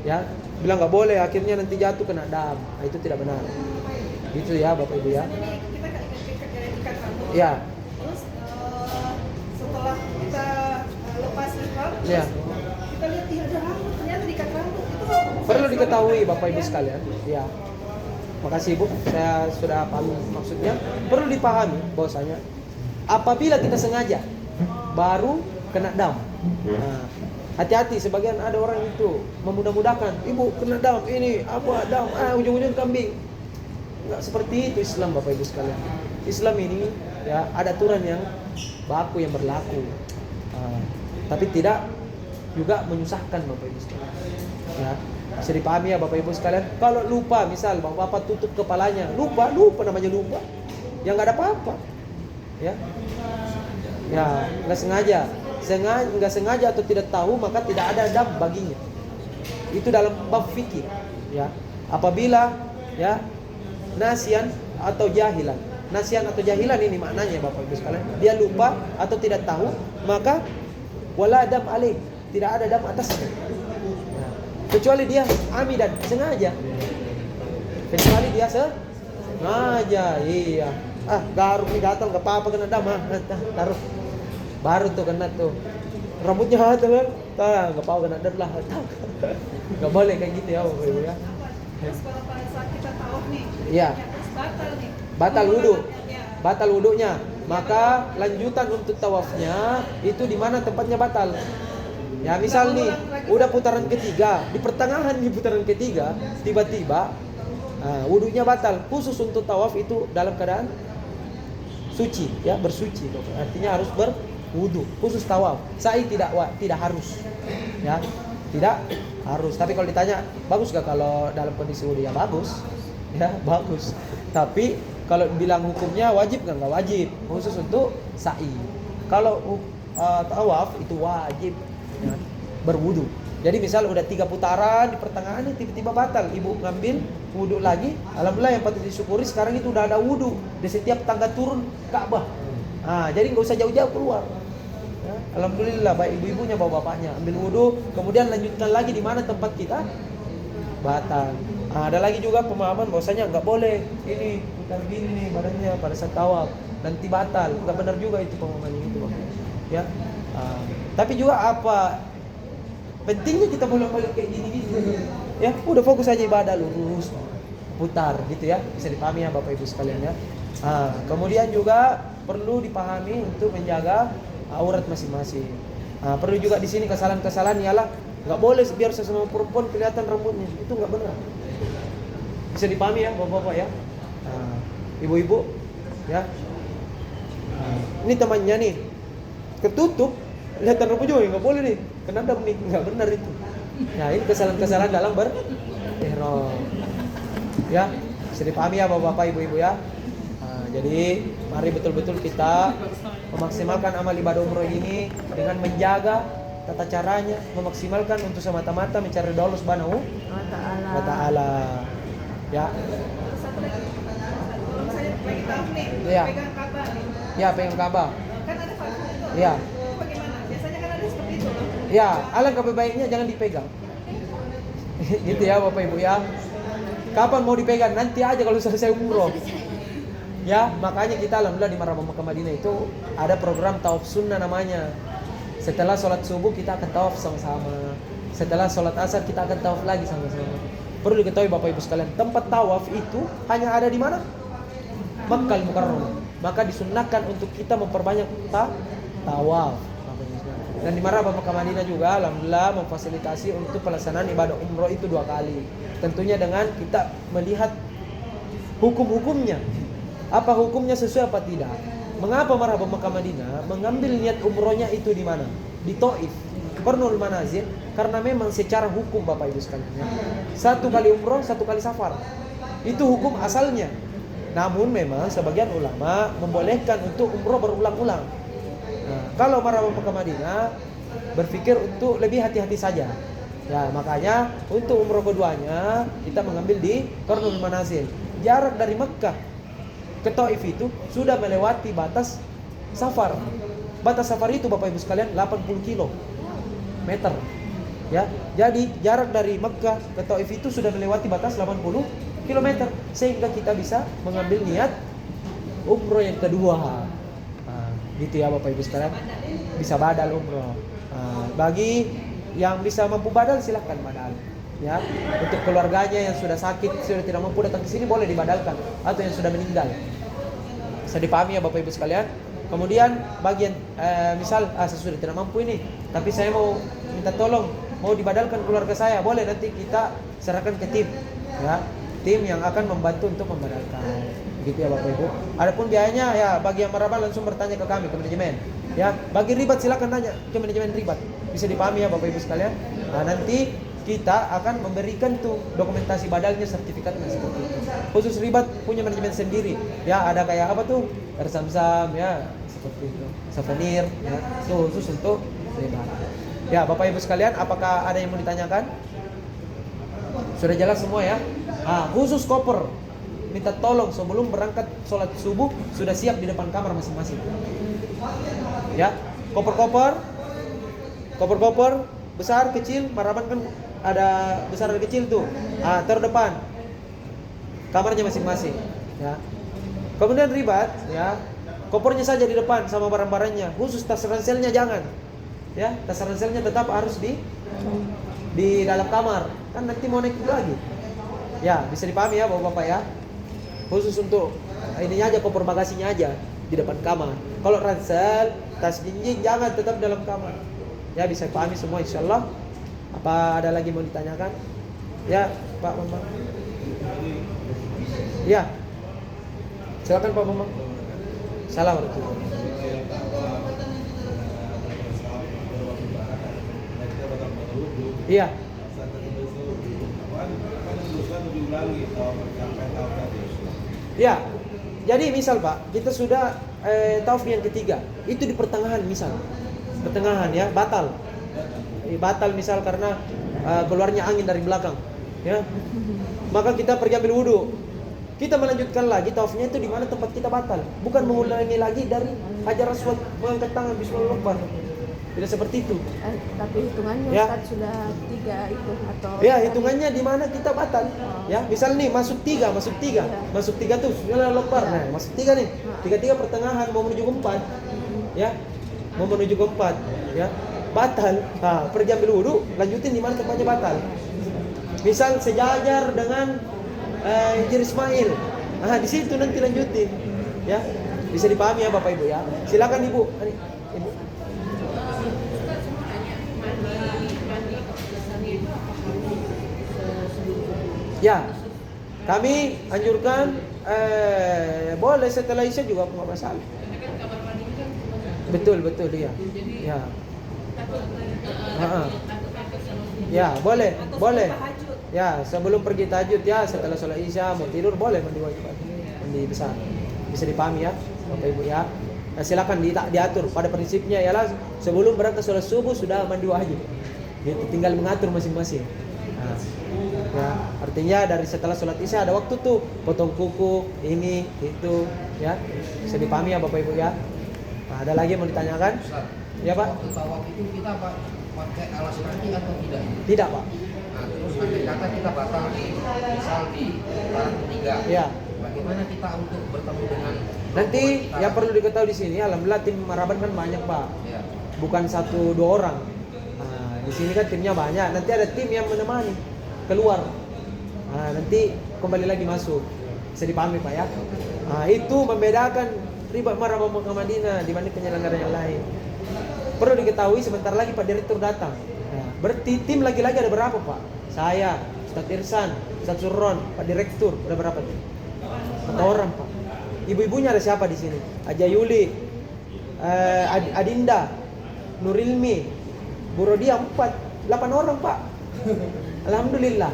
Ya, bilang nggak boleh. Akhirnya nanti jatuh kena dam. Itu tidak benar. Gitu ya Bapak Ibu ya. Ya. Terus setelah kita lepas ihram, Ya. kita lihat ada rambut, ternyata diikat rambut. Itu Perlu diketahui Bapak Ibu sekalian. Ya. Makasih Ibu, saya sudah paham maksudnya. Perlu dipahami bahwasanya apabila kita sengaja baru kena dam. Hati-hati, sebagian ada orang itu memudah-mudahkan, Ibu kena dam ini, apa dam, ujung-ujung kambing. Enggak seperti itu Islam Bapak Ibu sekalian. Islam ini ya ada aturan yang baku, yang berlaku. Tapi tidak juga menyusahkan Bapak Ibu sekalian. Ya, bisa dipahami ya Bapak Ibu sekalian. Kalau lupa, misal Bapak tutup kepalanya, lupa namanya lupa. Yang enggak ada apa-apa. Ya. Ya, enggak sengaja atau tidak tahu, maka tidak ada dam baginya. Itu dalam bab fikih, ya. Apabila ya nasian atau jahilan. Nasian atau jahilan ini maknanya Bapak Ibu sekalian. Dia lupa atau tidak tahu, maka wala dam alaih, tidak ada dam atasnya. Kecuali dia amidan, sengaja. Kecuali dia sengaja, iya. Garuk nih gatal, enggak apa-apa kena dam, taruh. Baru tuh kena tuh. Rambutnya gatal kan? Enggak apa-apa kena dam lah. Enggak boleh kayak gitu ya Bapak Ibu ya. Terus kalau pada saat kita tawaf nih, Iya. terus batal nih. Batal wudu. Ya. Batal wudunya. Maka lanjutan untuk tawafnya itu di mana tempatnya batal? Ya misal nih, Ulang lagi. udah putaran ketiga, di pertengahan di putaran ketiga, tiba-tiba wudunya batal. Khusus untuk tawaf itu dalam keadaan suci, ya bersuci. Artinya harus berwudu. Khusus tawaf. Sa'i tidak harus, ya tidak harus. Tapi kalau ditanya bagus gak kalau dalam kondisi wudu, ya bagus, ya bagus. Tapi kalau bilang hukumnya wajib nggak wajib. Khusus untuk sa'i. Kalau tawaf itu wajib, ya, berwudu. Jadi misal udah 3 putaran di pertengahan ini tiba-tiba batal, ibu ngambil wudu lagi. Alhamdulillah yang patut disyukuri sekarang itu udah ada wudu di setiap tangga turun Ka'bah. Jadi nggak usah jauh-jauh keluar. Ya, alhamdulillah baik ibu-ibunya bawa bapaknya ambil wudu, kemudian lanjutkan lagi di mana tempat kita batal. Ada lagi juga pemahaman bahwasanya nggak boleh ini putar gini nih badannya pada saat tawaf, nanti batal. Nggak benar juga itu pemahaman itu, ya. Tapi juga apa pentingnya kita bolak-balik kayak gini gitu, ya udah fokus aja ibadah, lurus putar gitu ya, bisa dipahami ya Bapak Ibu sekalian ya. Kemudian juga perlu dipahami untuk menjaga aurat masing-masing. Perlu juga di sini kesalahan-kesalahan ialah nggak boleh biar sesama perempuan kelihatan rambutnya, itu nggak benar. Bisa dipahami ya Bapak-bapak ya, ibu-ibu ya. Ini temannya nih ketutup, kelihatan rambut juga nggak boleh nih, kenapa nih, nggak benar itu. Nah ini kesalahan-kesalahan dalam berihram, ya bisa dipahami ya bapak-bapak, ibu-ibu ya. Jadi mari betul-betul kita memaksimalkan amal ibadah umroh ini dengan menjaga tata caranya, memaksimalkan untuk semata-mata mencari ridha Allah Subhanahu wa ta'ala. Ya. Terus satu lagi, kalau misalnya lagi tawaf nih, Iya. pegang Ka'bah nih, Ya, pegang Ka'bah. kan ada fardu itu. Iya. Itu bagaimana? Biasanya kan ada seperti itu loh. Ya, alangkah baiknya jangan dipegang. Gitu ya Bapak Ibu ya. Kapan mau dipegang? Nanti aja kalau selesai umroh. Ya, makanya kita alhamdulillah di Marabah Mekah Madinah itu ada program tawaf sunnah namanya. Setelah sholat subuh kita akan tawaf sama-sama. Setelah sholat asar kita akan tawaf lagi sama-sama. Perlu diketahui Bapak Ibu sekalian, tempat tawaf itu hanya ada di mana? Makkah Mukarramah. Maka disunnahkan untuk kita memperbanyak tawaf. Dan di Marabah Mekah Madinah juga alhamdulillah memfasilitasi untuk pelaksanaan ibadah umroh itu 2 kali. Tentunya dengan kita melihat hukum-hukumnya. Apa hukumnya sesuai apa tidak? Mengapa Marabah Mekah Madinah mengambil niat umrohnya itu di mana? Di Taif, Qarnul Manazil, karena memang secara hukum Bapak Ibu sekalian ya, 1 kali umroh, 1 kali safar. Itu hukum asalnya. Namun memang sebagian ulama membolehkan untuk umroh berulang-ulang. Kalau Marabah Mekah Madinah berpikir untuk lebih hati-hati saja. Ya, makanya untuk umroh keduanya kita mengambil di Qarnul Manazil. Jarak dari Mekah ke Taif itu sudah melewati batas safar. Batas safar itu Bapak Ibu sekalian 80 km. Ya, jadi jarak dari Mekah ke Taif itu sudah melewati batas 80 km sehingga kita bisa mengambil niat umroh yang kedua. Gitu ya Bapak Ibu sekalian, bisa badal umroh. Bagi yang bisa mampu badal silahkan badal. Ya, untuk keluarganya yang sudah sakit, sudah tidak mampu datang ke sini boleh dibadalkan, atau yang sudah meninggal. Bisa dipahami ya Bapak Ibu sekalian. Kemudian bagian misal saya sudah tidak mampu ini, tapi saya mau minta tolong, mau dibadalkan keluarga saya, boleh nanti kita serahkan ke tim, ya, tim yang akan membantu untuk membadalkan. Gitu ya Bapak Ibu. Adapun biayanya ya bagi yang Marabah langsung bertanya ke kami, ke manajemen. Ya, bagi ribat silakan tanya ke manajemen ribat. Bisa dipahami ya Bapak Ibu sekalian. Nanti kita akan memberikan tuh dokumentasi badalnya, sertifikatnya seperti itu. Khusus ribat punya manajemen sendiri. Ya, ada kayak apa tuh? Samsam ya, seperti itu. Souvenir ya. Itu khusus untuk ribat. Ya, Bapak Ibu sekalian, apakah ada yang mau ditanyakan? Sudah jelas semua ya? Khusus koper. Minta tolong sebelum berangkat sholat subuh sudah siap di depan kamar masing-masing. Ya, koper-koper besar kecil, Maraban kan ada besar dan kecil tuh. Taruh depan kamarnya masing-masing. Ya. Kemudian ribat, ya, kopernya saja di depan sama barang-barangnya. Khusus tas ranselnya jangan. Ya, tas ranselnya tetap harus di dalam kamar. Kan nanti mau naik lagi. Ya, bisa dipahami ya Bapak-bapak ya. Khusus untuk ininya aja, koper bagasinya aja di depan kamar. Kalau ransel, tas jinjing jangan, tetap dalam kamar. Ya bisa pahami semua insyaallah. Apa ada lagi mau ditanyakan? Ya, Pak Bambang. Ya. Silakan Pak Bambang. Assalamualaikum. Iya. Ya. Jadi misal Pak, kita sudah tauf yang ketiga, itu di pertengahan misal. Pertengahan ya, batal. Batal misal karena keluarnya angin dari belakang, ya. Maka kita pergi ambil wudu. Kita melanjutkan lagi taufnya itu di mana tempat kita batal, bukan mengulangi lagi dari Hajar Aswad mengangkat tangan Bismillahirrahmanirrahim. Tidak seperti itu. Tapi hitungannya Ya. Ustaz sudah 3 itu atau Ya, hitungannya di mana kita batal. Ya, misal nih masuk 3. Iya. Masuk 3 tuh sudah lebar. Nah, masuk 3 nih. 3 pertengahan mau menuju ke 4. Ya. Mau menuju ke 4, ya. Batal. Nah, pergi ambil wudu, lanjutin di mana tempatnya batal. Misal sejajar dengan Hijr Ismail. Nah, di situ nanti lanjutin. Ya. Bisa dipahami ya Bapak Ibu ya. Silakan Ibu. Ibu. Ya, kami anjurkan boleh setelah Isya juga nggak masalah. Betul ya. Ya. Ya, boleh. Ya, sebelum pergi tahajud ya, setelah sholat Isya mau tidur boleh mandi wajib, mandi besar. Bisa dipahami ya, Bapak Ibu ya. Nah, silakan diatur. Pada prinsipnya ialah sebelum berangkat sholat subuh sudah mandi wajib. Gitu, tinggal mengatur masing-masing. Nah, ya, artinya dari setelah sholat Isya ada waktu tuh potong kuku, ini, itu, ya. Bisa dipahami ya Bapak Ibu ya. Nah, ada lagi yang mau ditanyakan? Ya Pak? Waktu tawaf itu kita pakai alas kaki atau tidak? Tidak Pak. Nah, terus andai kata kita batal misal di putaran ketiga. Ya. Bagaimana kita untuk bertemu dengan Nanti putaran? yang perlu diketahui di sini, alhamdulillah tim Maraban kan banyak Pak. Ya. Bukan 1-2 orang. Nah, di sini kan timnya banyak. Nanti ada tim yang menemani keluar. Nah, nanti kembali lagi masuk. Bisa dipahami Pak ya. Nah, itu membedakan ribat Maraban Mekah Madinah dibanding penyelenggara yang lain. Perlu diketahui sebentar lagi Pak Direktur datang. Nah, berarti tim lagi-lagi ada berapa Pak? Saya, Ustaz Irsan, Ustaz Surron, Pak Direktur, ada berapa tim? 4 orang Pak. Ibu-ibunya ada siapa di sini? Aja Yuli, Adinda, Nurilmi, Bu Rodia 8 orang Pak. Alhamdulillah.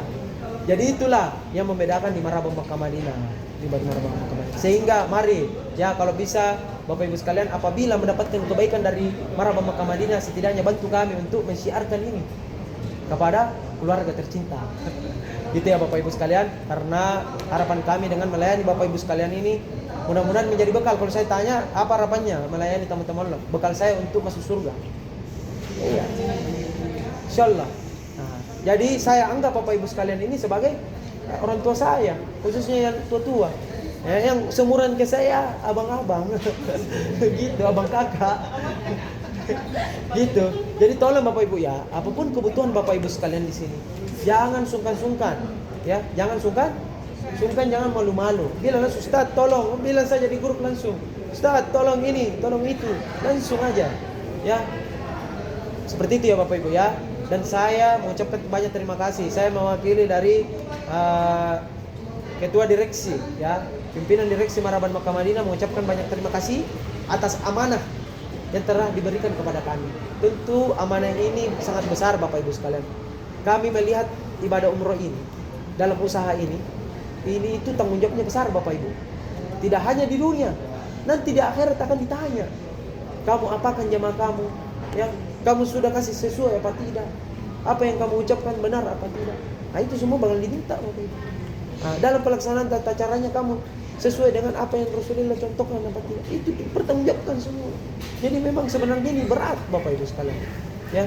Jadi itulah yang membedakan di Marabah Mekah Madinah. Di Marabah Mekah Madinah. Sehingga mari ya kalau bisa Bapak Ibu sekalian apabila mendapatkan kebaikan dari Marabah Mekah Madinah setidaknya bantu kami untuk mensyiarkan ini kepada keluarga tercinta. Gitu ya Bapak Ibu sekalian, karena harapan kami dengan melayani Bapak Ibu sekalian ini mudah-mudahan menjadi bekal. Kalau saya tanya apa harapannya melayani teman-teman Allah, bekal saya untuk masuk surga. Iya. Insyaallah. Nah, jadi saya anggap Bapak Ibu sekalian ini sebagai orang tua saya, khususnya yang tua-tua. Ya, yang seumuran ke saya, abang-abang. Gitu, abang kakak. Gitu. Jadi tolong Bapak Ibu ya, apapun kebutuhan Bapak Ibu sekalian di sini, jangan sungkan-sungkan, ya, jangan sungkan, jangan malu-malu. Bilang Ustaz, tolong, bilang saja di grup langsung. Ustaz, tolong ini, tolong itu, langsung aja, ya. Seperti itu ya Bapak Ibu ya. Dan saya mengucapkan banyak terima kasih. Saya mewakili dari Ketua Direksi, ya, pimpinan Direksi Maraban Mekah Madinah mengucapkan banyak terima kasih atas amanah yang telah diberikan kepada kami. Tentu amanah ini sangat besar Bapak Ibu sekalian. Kami melihat ibadah umroh ini dalam usaha ini itu tanggung jawabnya besar Bapak Ibu. Tidak hanya di dunia, nanti di akhirat akan ditanya. Kamu apakan jamaah kamu? Ya, kamu sudah kasih sesuai apa tidak? Apa yang kamu ucapkan benar apa tidak? Nah, itu semua bakal diminta Bapak Ibu. Nah, dalam pelaksanaan tata caranya kamu sesuai dengan apa yang Rasulullah contohkan apa tidak? Itu dipertanggungjawabkan semua. Jadi memang sebenarnya ini berat Bapak Ibu sekalian. Ya.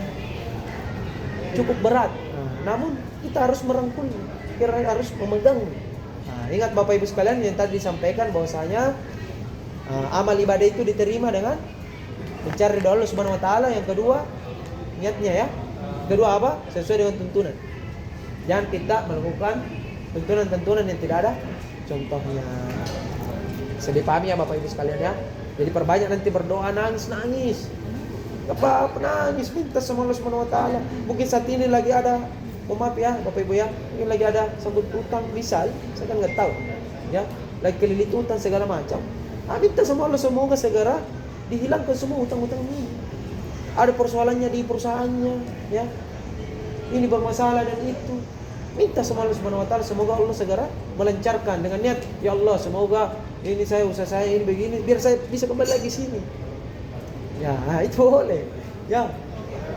Cukup berat. Nah, namun kita harus merangkulnya. Kita harus memegang. Nah, ingat Bapak Ibu sekalian yang tadi disampaikan bahwasanya amal ibadah itu diterima dengan mencari ridha Allah Subhanahu wa taala. Yang kedua, niatnya ya. Kedua apa? Sesuai dengan tuntunan. Jangan kita melakukan tuntunan-tuntunan yang tidak ada contohnya. Bisa dipahami ya Bapak Ibu sekalian ya. Jadi perbanyak nanti berdoa nangis. Gak apa-apa, nangis, minta sama Allah Subhanahu wa taala. Mungkin saat ini lagi ada, maaf ya Bapak Ibu ya, mungkin lagi ada sambut utang misal, saya kan nggak tahu. Ya, lagi kelilit utang segala macam. Minta sama Allah semoga segera dihilangkan semua utang-utang ini. Ada persoalannya di perusahaannya, ya. Ini bermasalah dan itu. Minta sama Allah Subhanahu wa taala semoga Allah segera melancarkan dengan niat, ya Allah semoga ini usaha saya ini begini biar saya bisa kembali lagi sini. Ya, itu boleh. Ya.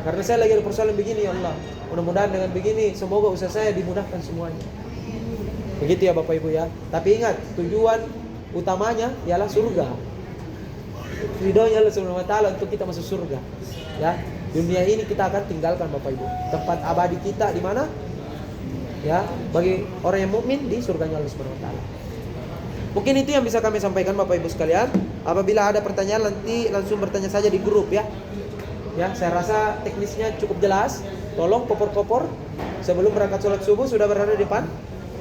Karena saya lagi ada persoalan begini ya Allah. Mudah-mudahan dengan begini semoga usaha saya dimudahkan semuanya. Begitu ya Bapak Ibu ya. Tapi ingat, tujuan utamanya ialah surga. Ridhonya Allah Subhanahu wa taala untuk kita masuk surga. Ya. Dunia ini kita akan tinggalkan Bapak Ibu. Tempat abadi kita di mana? Ya, bagi orang yang mukmin di surganya Allah Subhanahu wa taala. Mungkin itu yang bisa kami sampaikan Bapak Ibu sekalian. Apabila ada pertanyaan nanti langsung bertanya saja di grup ya. Ya, saya rasa teknisnya cukup jelas. Tolong kopor-kopor sebelum berangkat sholat subuh sudah berada di depan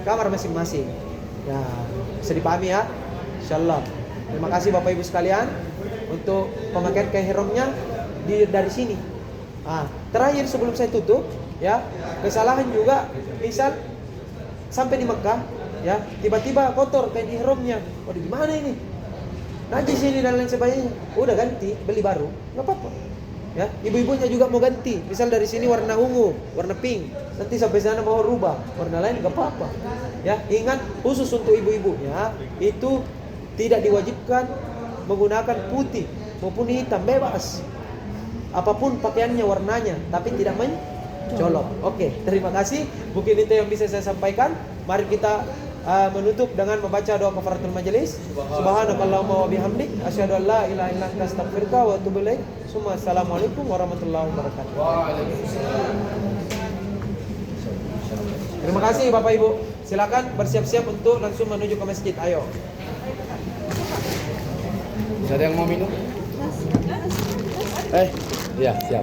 kamar masing-masing. Ya, bisa dipahami ya. Insyaallah. Terima kasih Bapak Ibu sekalian untuk pemakaian ihramnya dari sini. Terakhir sebelum saya tutup, ya, kesalahan juga misal sampai di Mekah, ya, tiba-tiba kotor kain ihramnya. Waduh, gimana ini? Najis ini dan lain sebagainya. Udah ganti, beli baru, nggak apa-apa. Ya, ibu-ibunya juga mau ganti. Misal dari sini warna ungu, warna pink. Nanti sampai sana mau rubah warna lain, nggak apa-apa. Ya, ingat khusus untuk ibu-ibunya itu tidak diwajibkan menggunakan putih maupun hitam, bebas. Apapun pakaiannya warnanya, tapi tidak mencolok. Oke, terima kasih. Mungkin itu yang bisa saya sampaikan. Mari kita menutup dengan membaca doa kafaratul majelis. Subhanakallahumma wa bihamdik asyhadu an la ilaha illa anta astaghfiruka wa atubu ilaik. Assalamualaikum warahmatullahi wabarakatuh. Terima kasih Bapak Ibu. Silakan bersiap-siap untuk langsung menuju ke masjid. Ayo. Ada yang mau minum? Mas, Ya, siap.